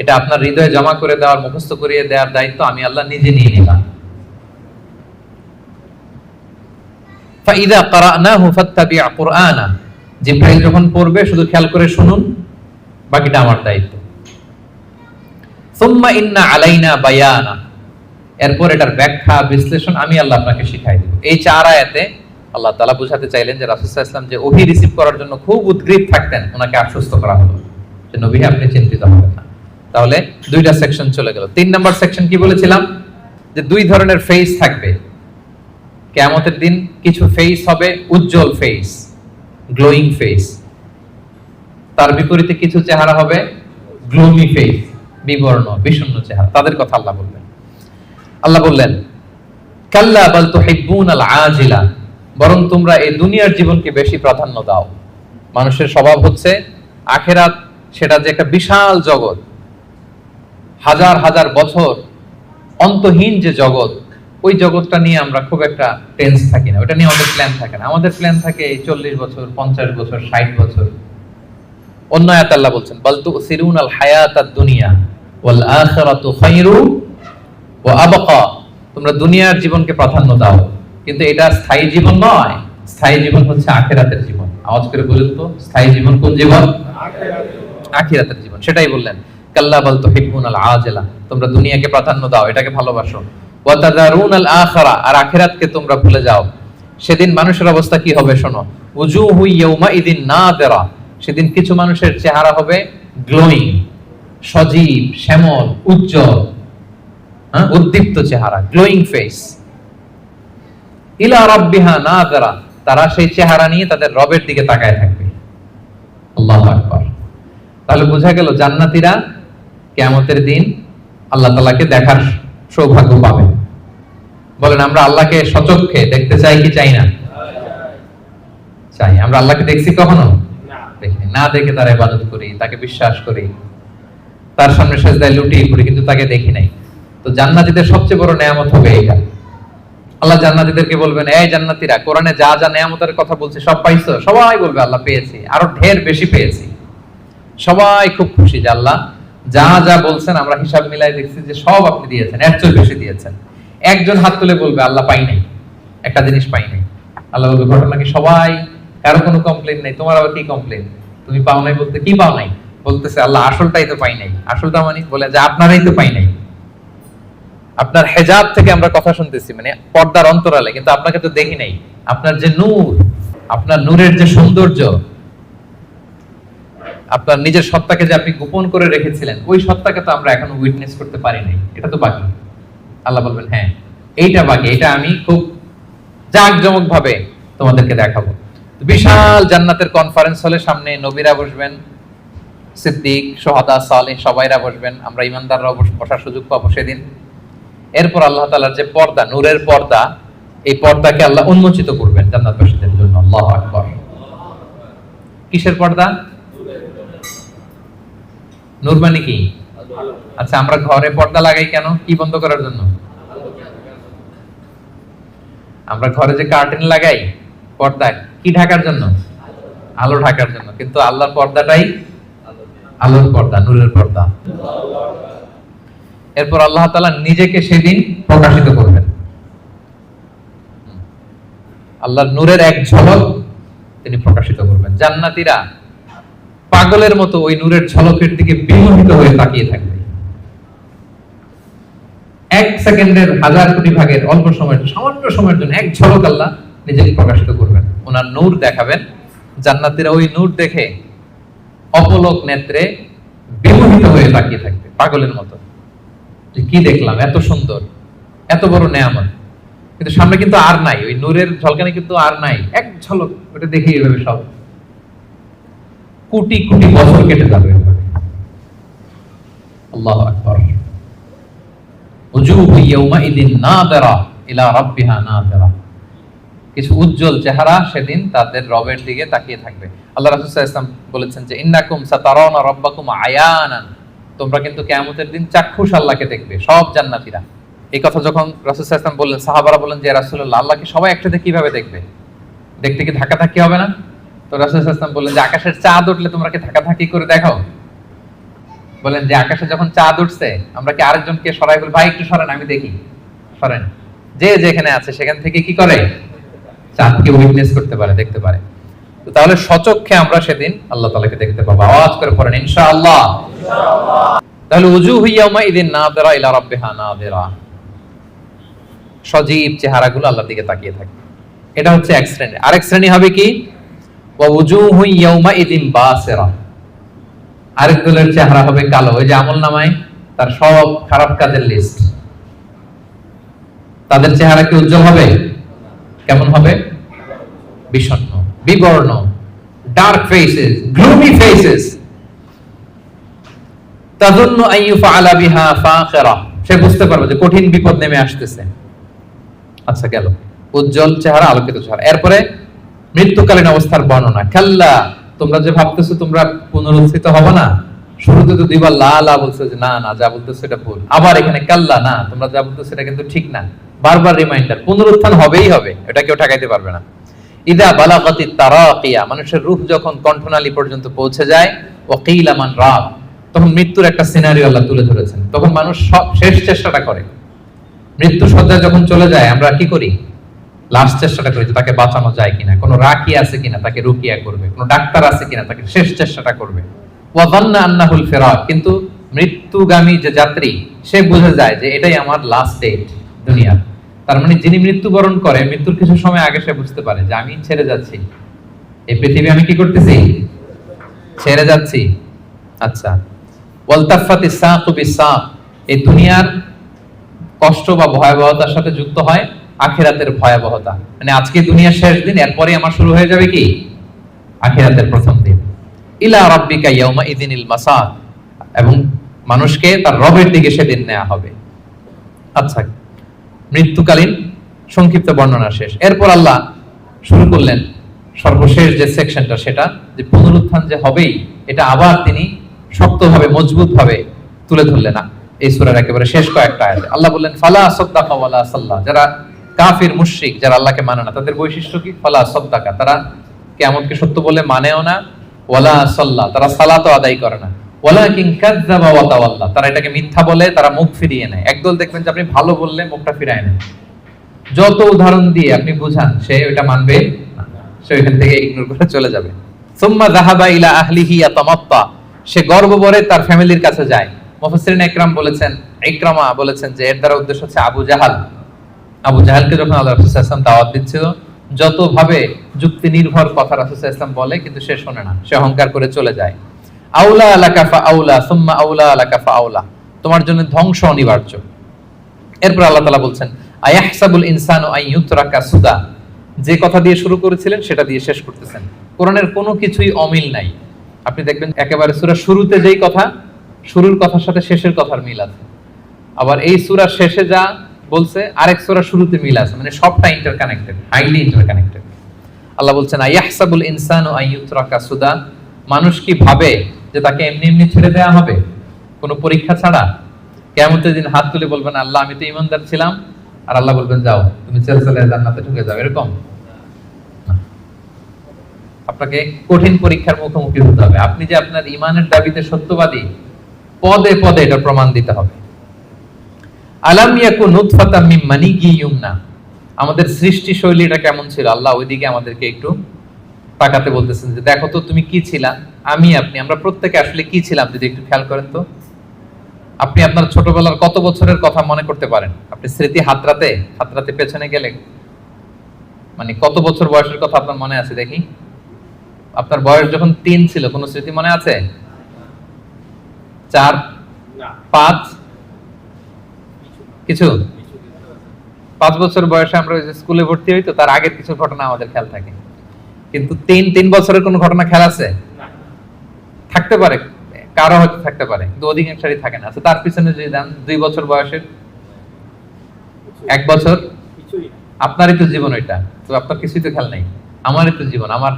এটা আপনার হৃদয়ে জমা করে দেওয়ার, মুখস্থ করিয়ে দেওয়ার দায়িত্ব আমি আল্লাহ নিজে নিয়ে নিলাম। ফাইদা ক্বারানাহু ফাত্তাবি' কুরআনা, জিবরাইল যখন পড়বে শুধু খেয়াল করে শুনুন, বাকিটা আমার দায়িত্ব। সুম্মা ইন্না আলাইনা বায়ানা, এরপর এটার ব্যাখ্যা বিশ্লেষণ আমি আল্লাহ আপনাকে শিখাই দেব। এই 4 আয়াতে আল্লাহ তাআলা বুঝাতে চাইলেন যে রাসূল সাল্লাল্লাহু আলাইহি ওয়াসাল্লাম যে ওহী রিসিভ করার জন্য খুব উদ্গ্রীব থাকতেন, ওনাকে আশ্বস্ত করা হলো যে নবী আপনি চিন্তিত হবেন না। তাহলে 2টা সেকশন চলে গেল। 3 নাম্বার সেকশন কি বলেছিলাম, যে 2 ধরনের ফেস থাকবে কিয়ামতের দিন। কিছু ফেস হবে উজ্জ্বল ফেস, গ্লোয়িং ফেস, তার বিপরীতে কিছু চেহারা হবে গ্লুমি ফেস, বিবর্ণ বিষণ্ণ চেহারা। তাদের কথা আল্লাহ বলবেন। আল্লাহ বললেন কাল্লা বাল তুহিব্বুনাল আজিলা, বরং তোমরা এই দুনিয়ার জীবনকে বেশি প্রাধান্য দাও। মানুষের স্বভাব হচ্ছে আখিরাত, সেটা যে একটা বিশাল জগৎ, হাজার হাজার বছর অন্তহীন যে জগৎ, ওই জগৎটা নিয়ে আমরা খুব একটা টেন্স থাকি না, ওটা নিয়ে আমাদের প্ল্যান থাকে না। আমাদের প্ল্যান থাকে 40 বছর, 50 বছর, 60 বছর। অন্য আয়াতে আল্লাহ বলছেন বাল তুসিরুনাল হায়াতাদ দুনিয়া ওয়াল আখিরাতু খায়রু ওয়া আবকা, তোমরা দুনিয়ার জীবনকে প্রাধান্য দাও, কিন্তু এটা স্থায়ী জীবন নয়। স্থায়ী জীবন হচ্ছে আখিরাতের জীবন। আওয়াজ করে বলেন তো, স্থায়ী জীবন কোন জীবন? আখিরাতের জীবন। সেটাই বললেন কাল্লা বাল তুহিব্বুনাল আজিলা, তোমরা দুনিয়াকে প্রাধান্য দাও, এটাকে ভালোবাসো। ওয়া তাযারুনাল আখিরা, আর আখিরাতকে তোমরা ভুলে যাও। সেদিন মানুষের অবস্থা কি হবে শোনো, উজুহু ইয়াউমাইদিন নাদিরা, সেদিন কিছু মানুষের চেহারা হবে গ্লোয়িং, সজীব, শ্যামল, উজ্জ্বল, উদ্দীপ্ত চেহারা, গ্লোয়িং ফেস। ইলা রাব্বিহা নাযিরা, তারা সেই চেহারা নিয়ে তাদের রবের দিকে তাকায় থাকবে। আল্লাহু আকবার। তাহলে বোঝা গেল জান্নাতীরা কিয়ামতের দিন আল্লাহ তাআলাকে দেখার সৌভাগ্য পাবে। বলেন আমরা আল্লাহকে সচক্ষে দেখতে চাই কি চাই না? চাই। আমরা আল্লাহকে দেখছি কখনো? দেখিনি। না দেখে তার ইবাদত করি, তাকে বিশ্বাস করি, তার সামনে সেজদায় লুটিয়ে পড়ি, কিন্তু তাকে দেখি নাই। তো জান্নাতীদের সবচেয়ে বড় নেয়ামত হবে এটা। আল্লাহ জান্নাতীদেরকে বলবেন, এই জান্নাতীরা কোরআনে যা যা নেয়ামতের কথা বলছে সব পাইছো? সবাই বলবে আল্লাহ পেয়েছি, আরো ঢের বেশি পেয়েছি। সবাই খুব খুশি যে আল্লাহ যা যা বলছেন আমরা হিসাব মিলাই দেখছি যে সব আপনি দিয়েছেন, এর চেয়ে বেশি দিয়েছেন। একজন হাত তুলে বলবে আল্লাহ পাই নাই, একটা জিনিস পাই নাই। আল্লাহ বলবে ঘটনা কি সবাই, কারো কোনো কমপ্লেইন নাই, তোমার আবার কি কমপ্লেইন? তুমি পাও নাই বলতে কি পাও নাই? বলতেছে আল্লাহ আসলটাই তো পাই নাই। আসলটা মানে বলে যে আপনারাই তো পাই নাই। আপনার হেজাব থেকে আমরা কথা শুনতেছি, মানে পর্দার অন্তরালে, কিন্তু আপনাকে তো দেখি নাই। আপনার যে নূর, আপনার নূরের যে সৌন্দর্য, আপনার নিজের সত্তাকে যে আপনি গোপন করে রেখেছিলেন, ওই সত্তাকে তো আমরা এখনো উইটনেস করতে পারি নাই, এটা তো বাকি। আল্লাহ বলবেন হ্যাঁ এইটা বাকি, এটা আমি খুব জাঁকজমক ভাবে তোমাদেরকে দেখাবো। তো বিশাল জান্নাতের কনফারেন্স হলে সামনে নবীরা বসবেন, সিদ্দিক, শুহাদা, সালেহ সবাইরা বসবেন, আমরা ইমানদাররাও বসার সুযোগ পাবো সেদিন। এরপর আল্লাহ তাআলার যে পর্দা, নূরের পর্দা, এই পর্দাকে আল্লাহ উন্মোচিত করবেন জান্নাতবাসীদের জন্য। আল্লাহু আকবার। কিসের পর্দা? নূর মানে কি? আচ্ছা, আমরা ঘরে পর্দা লাগাই কেন? কি বন্ধ করার জন্য? আমরা ঘরে যে কার্টেন লাগাই পর্দা কি ঢাকার জন্য? আলো ঢাকার জন্য। কিন্তু আল্লাহর পর্দাটাই আলোর পর্দা, নূরের পর্দা। এরপর আল্লাহ তাআলা নিজেকে সেদিন প্রকাশিত করবেন। আল্লাহর নূরের এক ঝলক তিনি প্রকাশিত করবেন। জান্নাতীরা পাগলের মতো ওই নূরের ঝলকের দিকে বিমোহিত হয়ে তাকিয়ে থাকবে। এক সেকেন্ডের হাজার কোটি ভাগের অল্প সময়ের, সামান্য সময়ের জন্য এক ঝলক আল্লাহ নিজেকে প্রকাশিত করবেন, ওনার নূর দেখাবেন। জান্নাতীরা ওই নূর দেখে অপলক নেত্রে বিমোহিত হয়ে তাকিয়ে থাকবে পাগলের মতো, যে কি দেখলাম, এত সুন্দর, এত বড় নেয়ামত। কিন্তু সামনে কিন্তু আর নাই, ওই নূরের ঝলকানি কিন্তু আর নাই। এক ঝলক ওটা দেখে এভাবে সব কোটি কোটি বছর কেটে যাবে। আল্লাহু আকবার। উজুহু ইয়াউমাইদিন নাযিরা ইলা রাব্বিহা নাযিরা। কিছু উজ্জ্বল চেহারা সেদিন তাদের রবের দিকে তাকিয়ে থাকবে। আল্লাহ রাসূল সাল্লাল্লাহু আলাইহি ওয়াসাল্লাম বলেছেন যে ইন্নাকুম সাতারাউনা রাব্বাকুম আয়ানান, তোমরা কিন্তু কিয়ামতের দিন চাক্ষুষ আল্লাহকে দেখবে, সব জান্নাতীরা। এই কথা যখন রাসূল সাল্লাল্লাহু আলাইহি ওয়াসাল্লাম বললেন, সাহাবারা বললেন যে রাসূলুল্লাহ, আল্লাহকে সবাই একসাথে কিভাবে দেখবে? দেখতে কি ধাক্কাধাক্কি হবে না? তো রাসূল সাল্লাল্লাহু আলাইহি ওয়াসাল্লাম বললেন যে আকাশের চাঁদ উঠলে তোমরা কি ধাক্কাধাক্কি করে দেখাও? বলেন যে আকাশে যখন চাঁদ উঠছে আমরা কি আরেকজনকে সরাই বলি, ভাই একটু সরেন আমি দেখি? সরেন। যে যেখানে আছে সেখান থেকে কি করে? চাঁদকে উইটনেস করতে পারে, দেখতে পারে। তো তাহলে সচক্ষে আমরা সেদিন আল্লাহ তাআলাকে দেখতে পাবো। আওয়াজ করে পড়েন ইনশাআল্লাহ। তাহলে উজুহু ইয়াউমাইদিন নাযিরা ইলা রাব্বিহা নাযিরা। সজীব চেহারাগুলো আল্লাহর দিকে তাকিয়ে থাকে। এটা হচ্ছে এক শ্রেণী। আরেক শ্রেণী হবে কি? ওয়া উজুহু ইয়াউমাইদিন বাসিরা। আরেক দলের চেহারা হবে কালো। ওই যে আমলনামায় তার সব খারাপ কাজের লিস্ট। তাদের চেহারা কি উজ্জ্বল হবে? কেমন হবে? বিষণ্ণ, বিবর্ণ, ডার্ক ফেসেস, গ্লুমি ফেসেস। তাযুন্নু আইয়ুফআলা বিহা ফাখিরা। সে বুঝতে পারবে যে কঠিন বিপদ নেমে আসতেছে। আচ্ছা, গেল উজ্জ্বল চেহারা, আলোকিত চেহারা। এরপরে মৃত্যুকালীন অবস্থার বর্ণনা। কাল্লা, তোমরা যে ভাবতেছো তোমরা পুনরুত্থিত হবে না, শুরুতে তো দুইবার লা লা বলছো যে না না যা বলতেছো এটা ভুল, আবার এখানে কাল্লা, না তোমরা যা বলতেছো এটা কিন্তু ঠিক না, বারবার রিমাইন্ডার, পুনরুত্থান হবেই হবে, এটা কেউ ঠেকাইতে পারবে না। ইদা বালাগাতিত তারাকিয়া, মানুষের রূহ যখন কণ্ঠনালী পর্যন্ত পৌঁছে যায়, ওয়াকিলা মান রাব, তখন মৃত্যুর একটা সিনারিও আল্লাহ তুলে ধরেছেন। তখন মানুষ সব শেষ চেষ্টাটা করে। মৃত্যু সজ্জায় যখন চলে যায় আমরা কি করি? লাস্ট চেষ্টাটা করি যে তাকে বাঁচানো যায় কিনা, কোনো রাকি আছে কিনা তাকে রুকিয়া করবে, কোনো ডাক্তার আছে কিনা তাকে শেষ চেষ্টাটা করবে। ওয়া যান্না আন্নাহুল ফিরাক, কিন্তু মৃত্যুগামী যে যাত্রী সে বুঝে যায় যে এটাই আমার লাস্ট ডেট দুনিয়ার। তার মানে যিনি মৃত্যুবরণ করে মৃত্যুর কিছু সময় আগে সে বুঝতে পারে যে আমি ছেড়ে যাচ্ছি এই পৃথিবী, আমি কি করতেছি? ছেড়ে যাচ্ছি। আচ্ছা, ওয়ালতাফাতিস সাকু বিসাক, এই দুনিয়ার কষ্ট বা ভয়াবহতার সাথে যুক্ত হয় আখিরাতের ভয়াবহতা। মানে আজকে দুনিয়ার শেষ দিন, এরপরে আমার শুরু হয়ে যাবে কি? আখিরাতের প্রথম দিন। ইলা রাব্বিকা ইয়াউমা ইযিনিল মাসাক, এবং মানুষকে তার রবের দিকে সেদিন নেওয়া হবে। আচ্ছা, মৃত্যুকালীন সংক্ষিপ্ত বর্ণনা শেষ। এরপর আল্লাহ শুরু করলেন সর্বশেষ যে সেকশনটা, সেটা যে পুনরুত্থান যে হবেই, এটা আবার তিনি শক্তভাবে মজবুতভাবে তুলে ধরলেন না এই সূরার একেবারে শেষ কয়েকটা আয়াতে। আল্লাহ বললেন ফালা সাদ্দাকা ওয়ালা সাল্লা, যারা কাফির মুশরিক, যারা আল্লাহকে মানে না, তাদের বৈশিষ্ট্য কি? ফালা সাদ্দাকা, তারা কিয়ামতকে সত্য বলে মানেও না, ওয়ালা সাল্লা, তারা সালাতও আদায় করে না, ওয়ালাকিন কাযযাবা ওয়া তাওয়াল্লা, তারা এটাকে মিথ্যা বলে, তারা মুখ ফিরিয়ে নেয়। একদল দেখবেন যে আপনি ভালো বললে মুখটা ফিরায় নেয়, যত উদাহরণ দিয়ে আপনি বুঝান সে ওটা মানবে না, সে ওইখান থেকে ইগনোর করে চলে যাবে। সুম্মা যাহাবা ইলা আহলিহি ইয়াতামাত্তা, সে গর্বভরে তার ফ্যামিলির কাছে যায়। মুফাসসিরিন ইকরাম বলেছেন, ইকরামা বলেছেন যে এর দ্বারা উদ্দেশ্য হচ্ছে আবু জাহাল। আবু জাহালকে যখন আল্লাহ রাসূল সাল্লাল্লাহু আলাইহি ওয়াসাল্লাম দাওয়াত দিচ্ছিল, যত ভাবে যুক্তি নির্ভর কথা রাসূল সাল্লাল্লাহু আলাইহি ওয়াসাল্লাম বলে, কিন্তু সে শোনে না, সে অহংকার করে চলে যায়। আউলা লাকা ফা আউলা সুম্মা আউলা লাকা ফা আউলা, তোমার জন্য ধ্বংস অনিবার্য। এরপর আল্লাহ তাআলা বলছেন আয়াহসাবুল ইনসানু আন ইউতরাকা সুদা, যে কথা দিয়ে শুরু করেছিলেন সেটা দিয়ে শেষ করতেছেন। কোরআনের কোনো কিছুই অমিল নাই। আপনি দেখবেন একেবারে সূরার শুরুতে যেই কথা, শুরুর কথার সাথে শেষের কথার মিল আছে। আবার এই সূরার শেষে যা বলছে আরেক সূরার শুরুতে মিল আছে, মানে সবটা ইন্টারকানেক্টেড, হাইলি ইন্টারকানেক্টেড। আল্লাহ বলছেন আইয়াহসাবুল ইনসানু আইয়ুতরাকা সুদা, মানুষ কি ভাবে যে তাকে এমনি এমনি ছেড়ে দেওয়া হবে কোনো পরীক্ষা ছাড়া? কিয়ামতের দিন হাত তুলে বলবেন আল্লাহ আমি তো ঈমানদার ছিলাম, আর আল্লাহ বলবেন যাও তুমি চলে জান্নাতে ঢুকে যাও, এরকম না। আপনাকে কঠিন পরীক্ষার মুখোমুখি হতে হবে। আপনি যে আপনার ঈমানের দাবিতে সত্যবাদী, পদে পদে এটা প্রমাণ দিতে হবে। আলাম ইয়াকুন নুতফাতাম মিন মানিয়্যি ইউমনা, আমাদের সৃষ্টি শৈলীটা কেমন ছিল আল্লাহ ওইদিকে আমাদেরকে একটু তাকাতে বলতেছেন যে দেখো তো তুমি কি ছিলা, আমি আপনি আমরা প্রত্যেকে আসলে কি ছিলাম যদি একটু খেয়াল করেন তো। আপনি আপনার ছোটবেলার কত বছরের কথা মনে করতে পারেন? আপনি স্মৃতি হাতরাতে হাতরাতে পেছনে গেলে মানে কত বছর বয়সের কথা আপনার মনে আছে দেখি? আপনার বয়স যখন 3 ছিল কোনো স্মৃতি মনে আছে? 4 5 কিছু 5 বছর বয়সে আমরা ওই যে স্কুলে ভর্তি হই, তো তার আগের কিছু ঘটনা আমাদের খেয়াল থাকে। কিন্তু 3 বছরের কোনো ঘটনা খেয়াল আছে? থাকতে পারে, কারো হয়তো থাকতে পারে, কিন্তু অধিকাংশই থাকে না। আচ্ছা তার পিছনে যদি দেন 2 বছর বয়সের, 1 বছর, আপনারই তো জীবন ওইটা, তো আপনার কিছুই তো খেয়াল নাই। আমারই তো জীবন, আমার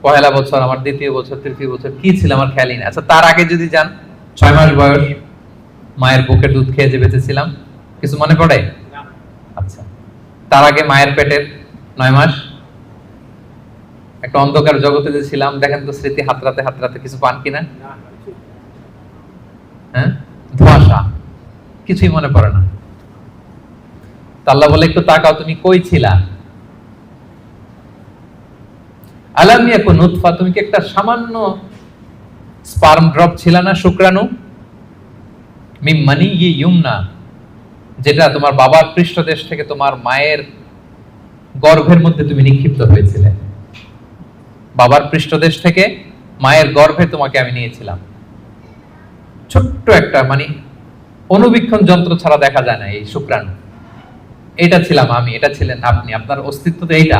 পহেলা বছর, আমার দ্বিতীয় বছর, তৃতীয় বছর কি ছিল আমার খেয়ালই না। আচ্ছা তার আগে যদি যান 6 মাস বয়স, মায়ের বুকের দুধ খেয়ে যে বেঁচেছিলাম, কিছু মনে পড়ে? আচ্ছা তার আগে মায়ের পেটের 9 মাস একটা অন্ধকার জগতে যে ছিলাম, দেখেন তো স্মৃতি হাতরাতে হাতরাতে কিছু পান কিনা? হ্যাঁ, ধোঁয়াশা, কিছুই মনে পড়ে না। আল্লাহ বলে একটু তাকাও তুমি কই ছিলা। আলাম ইয়াকুন নুতফা, তুমি কি একটা সামান্য স্পার্ম ড্রপ ছিল না, শুক্রাণু? মিন মানিয়্যি ইউমনা, যেটা তোমার বাবার পৃষ্ঠদেশ থেকে তোমার মায়ের গর্ভের মধ্যে তুমি নিক্ষিপ্ত হয়েছিলে। বাবার পৃষ্ঠদেশ থেকে মায়ের গর্ভে তোমাকে আমি নিয়েছিলাম। ছোট্ট একটা মানে অনুবীক্ষণ যন্ত্র ছাড়া দেখা যায় না এই শুক্রাণু। এটা ছিলাম আমি, এটা ছিলেন আপনি, আপনার অস্তিত্ব তো এইটা,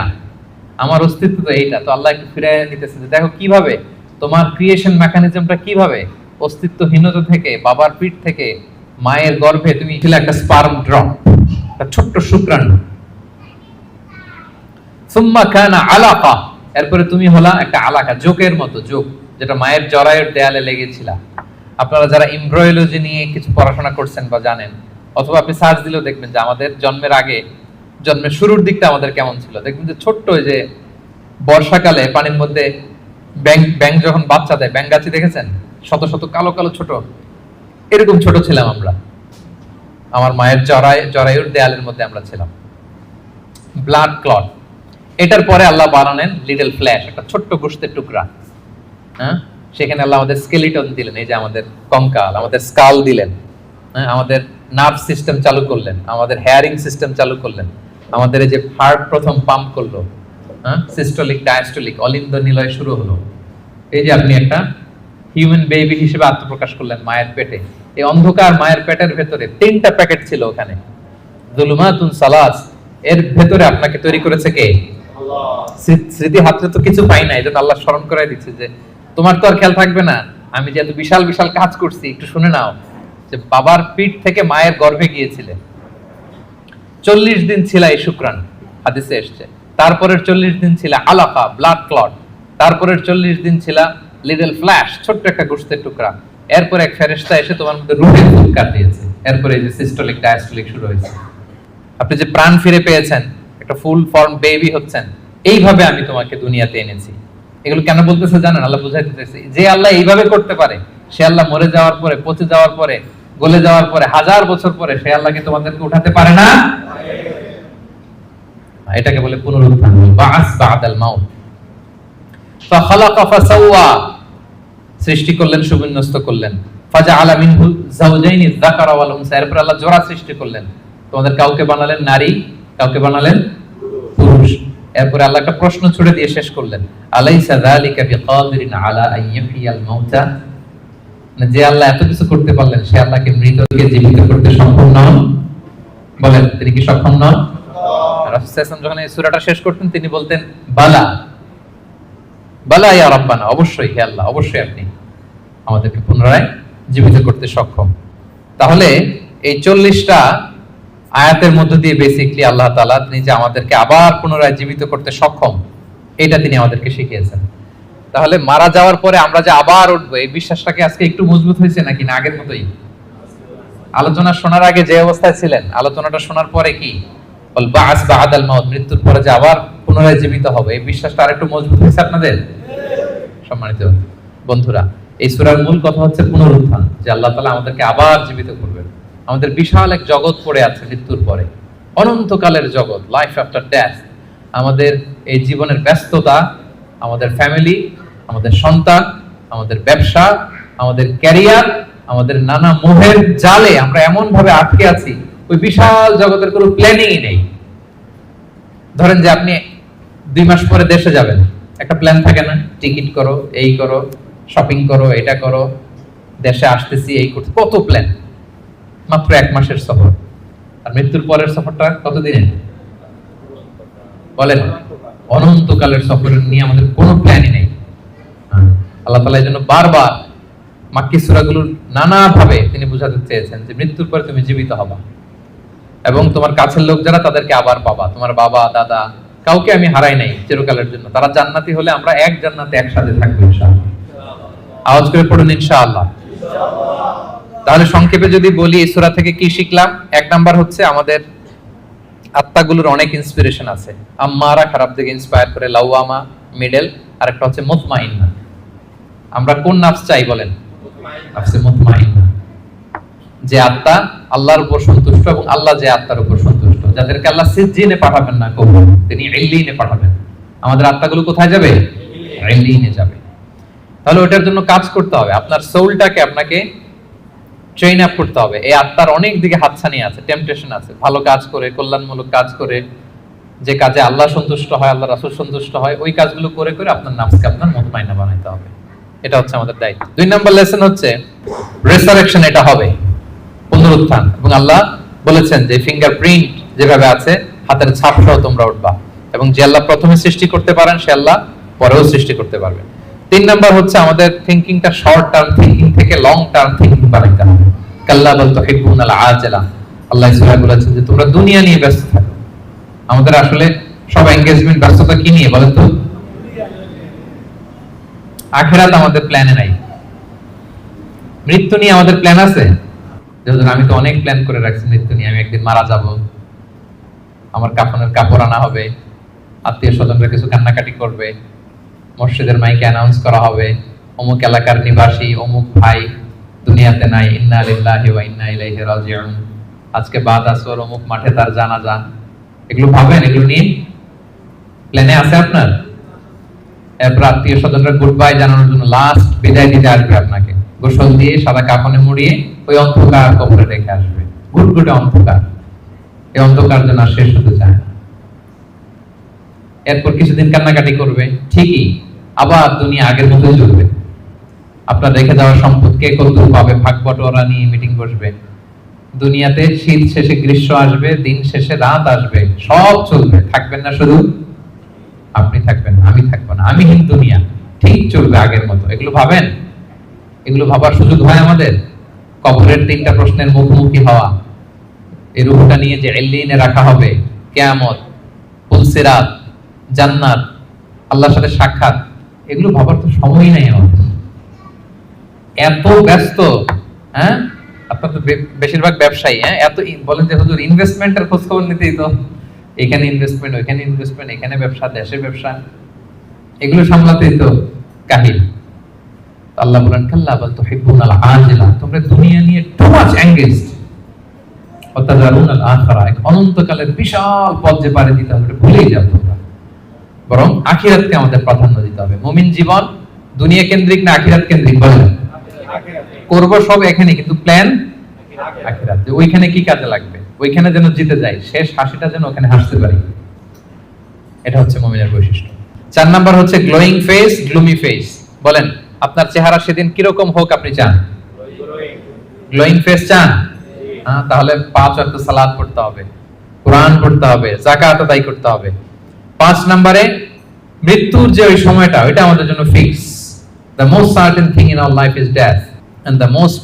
আমার অস্তিত্ব তো এইটা। তো আল্লাহ একটু ফিরে নিতেছে যে দেখো কিভাবে তোমার ক্রিয়েশন মেকানিজমটা, কিভাবে অস্তিত্বহীনতা থেকে বাবার পিঠ থেকে মায়ের গর্ভে তুমি ছিলে একটা স্পার্ম ড্রপ, একটা ছোট্ট শুক্রাণু। সুম্মা কানা আলাকা, এরপরে তুমি হলা একটা আলাকা, জোকের মতো, জোক যেটা মায়ের জরায়ুর দেয়ালে লেগেছিল। আপনারা যারা এমব্রয়োলজি নিয়ে কিছু পড়াশোনা করছেন বা জানেন, অথবা আপনি সার্চ দিলেও দেখবেন যে আমাদের জন্মের আগে, জন্মের শুরুর দিকটা আমাদের কেমন ছিল। দেখবেন যে ছোট্ট ওই যে বর্ষাকালে পানির মধ্যে ব্যাং যখন বাচ্চা দেয়, ব্যাঙগাছি দেখেছেন? শত শত কালো কালো ছোট, এরকম ছোট ছিলাম আমরা। আমার মায়ের জরায়ুর দেয়ালের মধ্যে আমরা ছিলাম। ব্লাড ক্লট, এটার পরে আল্লাহ বানালেন লিটল ফ্ল্যাশ, একটা ছোট্ট গোশতের টুকরা। হ্যাঁ, সেখানে আল্লাহ আমাদের স্কেলিটন দিলেন, এই যে আমাদের কঙ্কাল, আমাদের স্কাল দিলেন। হ্যাঁ, আমাদের নার্ভ সিস্টেম চালু করলেন, আমাদের হেয়ারিং সিস্টেম চালু করলেন, আমাদের এই যে হার্ট প্রথম পাম্প করলো, হ্যাঁ, সিস্টোলিক ডায়াস্টোলিক অলিন্দ নিলয় শুরু হলো। এই যে আপনি একটা হিউম্যান বেবি হিসেবে আত্মপ্রকাশ করলেন মায়ের পেটে। এই অন্ধকার মায়ের পেটের ভেতরে 3টা প্যাকেট ছিল ওখানে, যুলুমাতুন সালাস, এর ভেতরে আপনাকে তৈরি করেছে কে? আল্লাহ। স্মৃতি হাতে তো কিছু পাই না, এজন্য আল্লাহ স্মরণ করাই দিচ্ছে যে তোমার তো আর খেয়াল থাকবে না, আমি যে এত বিশাল বিশাল কাজ করছি, একটু শুনে নাও। যে বাবার পিঠ থেকে মায়ের গর্ভে গিয়েছিলে, 40 দিন ছিল এই শুক্রাণু, হাদিসে এসেছে। তারপরের 40 দিন ছিল আলাকা, ব্লাড ক্লট। তারপরের 40 দিন ছিল লিটল ফ্ল্যাশ, ছোট্ট একটা গোশতের টুকরা। এরপর এক ফেরেশতা এসে তোমার মধ্যে রূহের ফুৎকার দিয়েছে। এরপরে এই যে সিস্টোলিক ডায়াস্টোলিক শুরু হয়েছে। আপনি যে প্রাণ ফিরে পেয়েছেন, একটা ফুল ফর্ম বেবি হচ্ছেন, এইভাবে আমি তোমাকে দুনিয়াতে এনেছি। এগুলো কেন বলতেছে জানেন? আল্লাহ বুঝাইতে চাইছে যে আল্লাহ এইভাবে করতে পারে, সে আল্লাহ মরে যাওয়ার পরে, পচে যাওয়ার পরে, গলে যাওয়ার পরে, 1000 বছর পরে সে আল্লাহকে তোমাদেরকে উঠাতে পারে না? এটাকে বলে পুনরুত্থান, বাস বাদাল মাউত। ফাখালাকা ফাসাওয়া, সৃষ্টি করলেন, সুবিন্যস্ত করলেন। ফাজআলা মিনহু যাওজাইনি যাকারা ওয়াল উনসা, এরপর আল্লাহ জোড়া সৃষ্টি করলেন। তোমাদের কাউকে বানালেন নারী, কাউকে বানালেন পুরুষ। এরপরে আল্লাহ একটা প্রশ্ন ছুড়ে দিয়ে শেষ করলেন, আলাইসা যালিকা বিকাদিরিন আলা আন ইয়াহইয়াল মাউতা, যে আল্লাহ এত কিছু করতে পারলেন, সে আল্লাহকে মৃতকে জীবিত করতে সক্ষম নন? বলেন তিনি কি সক্ষম নন? রাসূল সাল্লাল্লাহু আলাইহি ওয়াসাল্লাম যখন এই সূরাটা শেষ করতেন তিনি বলতেন বালা বালা ইয়া রাব্বানা, অবশ্যই হে আল্লাহ, অবশ্যই আপনি আমাদেরকে পুনরায় জীবিত করতে সক্ষম। তাহলে এই 40টা আয়াতের মধ্য দিয়ে বেসিক্যালি আল্লাহ তাআলা তিনি যে আমাদেরকে আবার পুনরায় জীবিত করতে সক্ষম এটা তিনি আমাদেরকে শিখিয়েছেন। তাহলে মারা যাওয়ার পরে আমরা যে আবার উঠবো এই বিশ্বাসটাকে আজকে একটু মজবুত হয়েছে নাকি না আগের মতোই? আলোচনা শোনার আগে যে অবস্থায় ছিলেন, আলোচনাটা শোনার পরে কি বল বাস বাদাল মাউত, মৃত্যুর পরে যে আবার পুনরায় জীবিত হবে এই বিশ্বাসটা আরেকটু মজবুত হয়েছে আপনাদের? সম্মানিত বন্ধুরা, এই সূরার মূল কথা হচ্ছে পুনরুত্থান, যে আল্লাহ তাআলা আমাদেরকে আবার জীবিত করবেন। আমাদের বিশাল এক জগৎ পড়ে আছে মৃত্যুর পরে, অনন্তকালের জগৎ, লাইফ আফটার ডেথ। আমাদের এই জীবনের ব্যস্ততা, আমাদের ফ্যামিলি, আমাদের সন্তান, আমাদের ব্যবসা, আমাদের ক্যারিয়ার, আমাদের নানা মোহের জালে আমরা এমন ভাবে আটকে আছি, ওই বিশাল জগতের কোনো প্ল্যানিংই নেই। ধরেন যে আপনি 2 মাস পরে দেশে যাবেন, একটা প্ল্যান থাকে না? টিকিট করো, এই করো, শপিং করো, এটা করো, দেশে আসতেছি, এই করতে, কত প্ল্যান। মাত্র 1 মাসের সফর। আর মৃত্যুর পরের সফরটা কত দিনের বলেন? অনন্তকালের সফর নিয়ে আমাদের কোনো প্ল্যানই নেই। আল্লাহ তাআলা এই জন্য বারবার মাক্কি সূরাগুলোর নানা ভাবে তিনি বুঝাতে চেয়েছেন যে মৃত্যুর পরে তুমি জীবিত হবা এবং তোমার কাছের লোক যারা তাদেরকে আবার পাবা। তোমার বাবা দাদা কাউকে আমি হারাই নাই চিরকালের জন্য, তারা জান্নাতি হলে আমরা এক জান্নাতে একসাথে থাকবো ইনশাআল্লাহ। আওয়াজ করে পড়ুন ইনশাআল্লাহ। তাহলে সংক্ষেপে যদি বলি এই সূরা থেকে কি শিখলাম? 1 নাম্বার হচ্ছে আমাদের আত্মাগুলোর অনেক ইন্সপিরেশন আছে। আম্মারা খারাপ দিকে ইন্সপায়ার করে, লাওয়ামা মিডল, আর একটা হচ্ছে মুতমাইন্না। আমরা কোন নাফস চাই বলেন? নাফসে মুতমাইন্না, যে আত্মা আল্লাহর উপর সন্তুষ্ট এবং আল্লাহ যে আত্মার উপর সন্তুষ্ট, যাদেরকে আল্লাহ সিজ্জিনে পাঠাবেন না কবুল, তিনি ইল্লিনে পাঠাবেন। আমাদের আত্মাগুলো কোথায় যাবে? ইল্লিনে যাবে। তাহলে ওটার জন্য কাজ করতে হবে, আপনার সোলটাকে আপনাকে ট্রেন আপ করতে হবে। এই আত্মার অনেক দিকে হাতছানি আছে, টেম্পটেশন আছে। ভালো কাজ করে, কল্যাণমূলক কাজ করে, যে কাজে আল্লাহ সন্তুষ্ট হয়, আল্লাহ রাসূল সন্তুষ্ট হয়, ওই কাজগুলো করে করে আপনার নাফসকে আপনার মুতমাইন্না বানাইতে হবে। এটা হচ্ছে আমাদের দায়িত্ব। 2 নাম্বার লেসন হচ্ছে রেসারেকশন, এটা হবে পুনরুত্থান। এবং আল্লাহ বলেছেন যে ফিঙ্গারপ্রিন্ট যেভাবে আছে, হাতের ছাপ সহ তোমরা উঠবা, এবং যে আল্লাহ প্রথমে সৃষ্টি করতে পারেন সে আল্লাহ পরেও সৃষ্টি করতে পারবেন। 3 নাম্বার হচ্ছে আমাদের থিংকিংটা শর্ট টার্ম থিংকিং থেকে লং টার্ম থিংকিং বানাইতে হবে। কাল্লা বাল তুহিব্বুনাল আজিলা, আল্লাহ সূরায় বলেছেন যে তোমরা দুনিয়া নিয়ে ব্যস্ত থাকো। আমাদের আসলে সব এনগেজমেন্ট, ব্যস্ততা কি নিয়ে বলেন তো? আখিরাত আমাদের প্ল্যানে নাই। মৃত্যু নিয়ে আমাদের প্ল্যান আছে? যেমন আমি তো অনেক প্ল্যান করে রাখছি মৃত্যু নিয়ে। আমি একদিন মারা যাব, আমার কাফনের কাপড় আনা হবে, আত্মীয় স্বজনরা কিছু কান্নাকাটি করবে, মসজিদের মাইকে অ্যানাউন্স করা হবে অমুক এলাকার নিবাসী অমুক ভাই দুনিয়াতে নাই, ইন্না লিল্লাহি ওয়া ইন্না ইলাইহি রাজিউন, আজকে বাদ আসর অমুক মাঠে তার জানাজা। এগুলো ভাবেন? এগুলো নিয়ে প্ল্যানে আছে আপনার? এরপর আত্মীয় স্বজনরা গুড বাই জানানোর জন্য লাস্ট বিদায় দিতে আসবে, আপনাকে গোসল দিয়ে সাদা কাফনে মুড়িয়ে ওই অন্ধকার কবরে রেখে আসবে। গুটগুটে অন্ধকার, এই অন্ধকার যেন আর শেষ হতে চায় না। এরপর কিছুদিন কান্নাকাটি করবে, ঠিকই আবার দুনিয়া আগের মতোই চলবে। আপনার রেখে যাওয়া সম্পদ কে কতদূর পাবে, ভাগ বটোয়ারা নিয়ে মিটিং বসবে। দুনিয়াতে শীত শেষে গ্রীষ্ম আসবে, দিন শেষে রাত আসবে, সব চলবে। থাকবেন না শুধু আপনি, থাকবেন না আমি, থাকবো না আমিহীন দুনিয়া, ঠিক চলবে আগের মতো। এগুলো ভাবেন? এগুলো ভাবার সুযোগ হয় আমাদের? কবরের 3টা প্রশ্নের মুখোমুখি হওয়া, এই রূহটা নিয়ে যে ইল্লিনে রাখা হবে, কিয়ামত, পুলসিরাত, জান্নাত, আল্লাহর সাথে সাক্ষাৎ, এগুলো ভাবার তো সময়ই নাই আমাদের। এত ব্যস্ত, হ্যাঁ? আপনার তো বেশিরভাগ ব্যবসায়ী, হ্যাঁ, এত বলেন যে হুজুর ইনভেস্টমেন্টের খোঁজ খবর নিতেই তো, এখানে ইনভেস্টমেন্ট, ওইখানে ইনভেস্টমেন্ট, এখানে ব্যবসা, দেশে ব্যবসা, এগুলো সামলাতেই তো কাহিল। আল্লাহ বলেন কাল্লা বাল তুহিব্বুনাল আজিলা, তোমরা দুনিয়া নিয়ে টু মাচ এনগেজড, ওয়াতাযারুনাল আখিরা, এক অনন্তকালের বিশাল পথ যে পাড়ি দিতে হবে ভুলেই যাও তোমরা। বরং আখিরাতকে আমাদের প্রাধান্য দিতে হবে। মুমিন জীবন দুনিয়া কেন্দ্রিক না আখিরাত কেন্দ্রিক? বলেন। করব সব এখানে, কিন্তু প্ল্যান আখিরাত। যে ওইখানে কি কাজে লাগবে, ওইখানে যেন জিতে যাই, শেষ হাসিটা যেন ওখানে হাসতে পারি। এটা হচ্ছে মুমিনের বৈশিষ্ট্য। 4 নাম্বার হচ্ছে গ্লোয়িং ফেস, গ্লুমি ফেস। বলেন আপনার চেহারা সেদিন কিরকম হোক আপনি চান? গ্লোয়িং ফেস চান? তাহলে 5 ওয়াক্ত সালাত পড়তে হবে, কোরআন পড়তে হবে, যাকাত আদায় করতে হবে। 5 নম্বরে মৃত্যুর যে ওই সময়টা, ওইটা আমাদের জন্য fix. The most certain thing in our life is death, and the most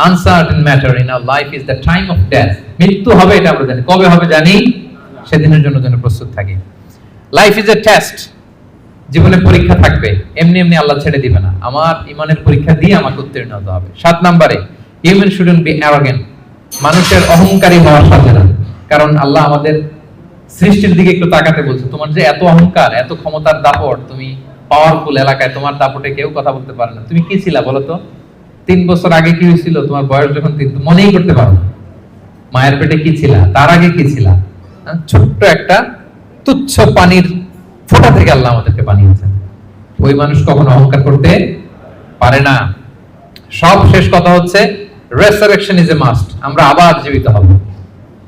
uncertain matter in our life is the time of death. মৃত্যু হবে এটা আমরা জানি, কবে হবে জানি, সেদিনের জন্য যেন প্রস্তুত থাকি। লাইফ ইজ এ টেস্ট, জীবনে পরীক্ষা থাকবে, এমনি এমনি আল্লাহ ছেড়ে দিবে না, আমার ইমানের পরীক্ষা দিয়ে আমাকে উত্তীর্ণ হতে হবে। 7 নম্বরে হিউম্যান শুডন্ট বি অ্যারোগেন্ট, মানুষের অহংকারী হওয়ার সাথে না, কারণ আল্লাহ আমাদের সৃষ্টির দিকে একটু তাকাতে বলছে, তোমার যে এত অহংকার, এত ক্ষমতার দাপট, তুমি পাওয়ারফুল এলাকায় তোমার দাপটে কেউ কথা বলতে পারে না, তুমি কি ছিলা বলো তো? 3 বছর আগে কি হয়েছিল, তোমার বয়স যখন 3, মনেই করতে পারো না। মায়ের পেটে কি ছিলা, তার আগে কি ছিলা? ছোট্ট একটা তুচ্ছ পানির ফোঁটা থেকে আল্লাহ আমাদেরকে বানিয়েছেন। ওই মানুষ কখনো অহংকার করতে পারে না। সব শেষ কথা হচ্ছে রেসারেকশন ইজ এ মাস্ট, আমরা আবার জীবিত হব।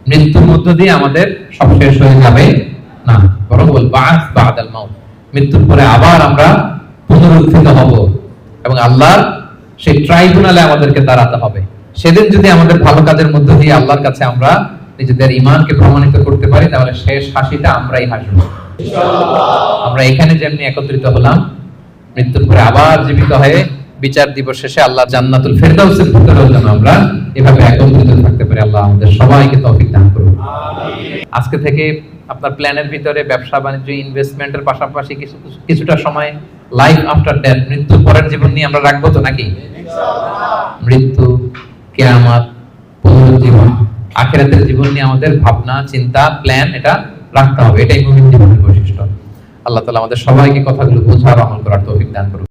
মৃত্যুর মধ্য দিয়ে আমাদের সব শেষ হয়ে যাবে না, বরং বল বাস বাদাল মাউত, মৃত্যুর পরে আবার আমরা পুনরুত্থিত হব এবং আল্লাহর সেই ট্রাইব্যুনালে আমাদেরকে দাঁড়াতে হবে। সেদিন যদি আমাদের ভালো কাজের মধ্য দিয়ে আল্লাহর কাছে আমরা নিজেদের ঈমানকে প্রমাণিত করতে পারি, তাহলে শেষ হাসিটা আমরাই হাসব ইনশাআল্লাহ। আমরা এখানে যেমনি একত্রিত হলাম, মৃত্যুর পরে আবার জীবিত হয়ে বিচার দিবস শেষে আল্লাহ জান্নাতুল ফেরদাউসের ভিতরেও যেন আমরা এভাবে একত্রিত থাকতে পারি। আল্লাহ আমাদের সবাইকে তৌফিক দান করুন। আজকে থেকে আপনার প্ল্যানের ভিতরে ব্যবসা বাণিজ্য ইনভেস্টমেন্টের পাশাপাশি কিছুটা সময় লাইফ আফটার ডেথ, মৃত্যুর পরের জীবন নিয়ে আমরা রাখবো তো নাকি? মৃত্যু, কিয়ামত, পুনরুজ্জীবন, আখিরাতের জীবন নিয়ে আমাদের ভাবনা, চিন্তা, প্ল্যান এটা রাখতে হবে। এটাই মুমিন জীবনের বৈশিষ্ট্য। আল্লাহ তাআলা আমাদের সবাইকে কথাগুলো বোঝার আমল করার তৌফিক দান করুন।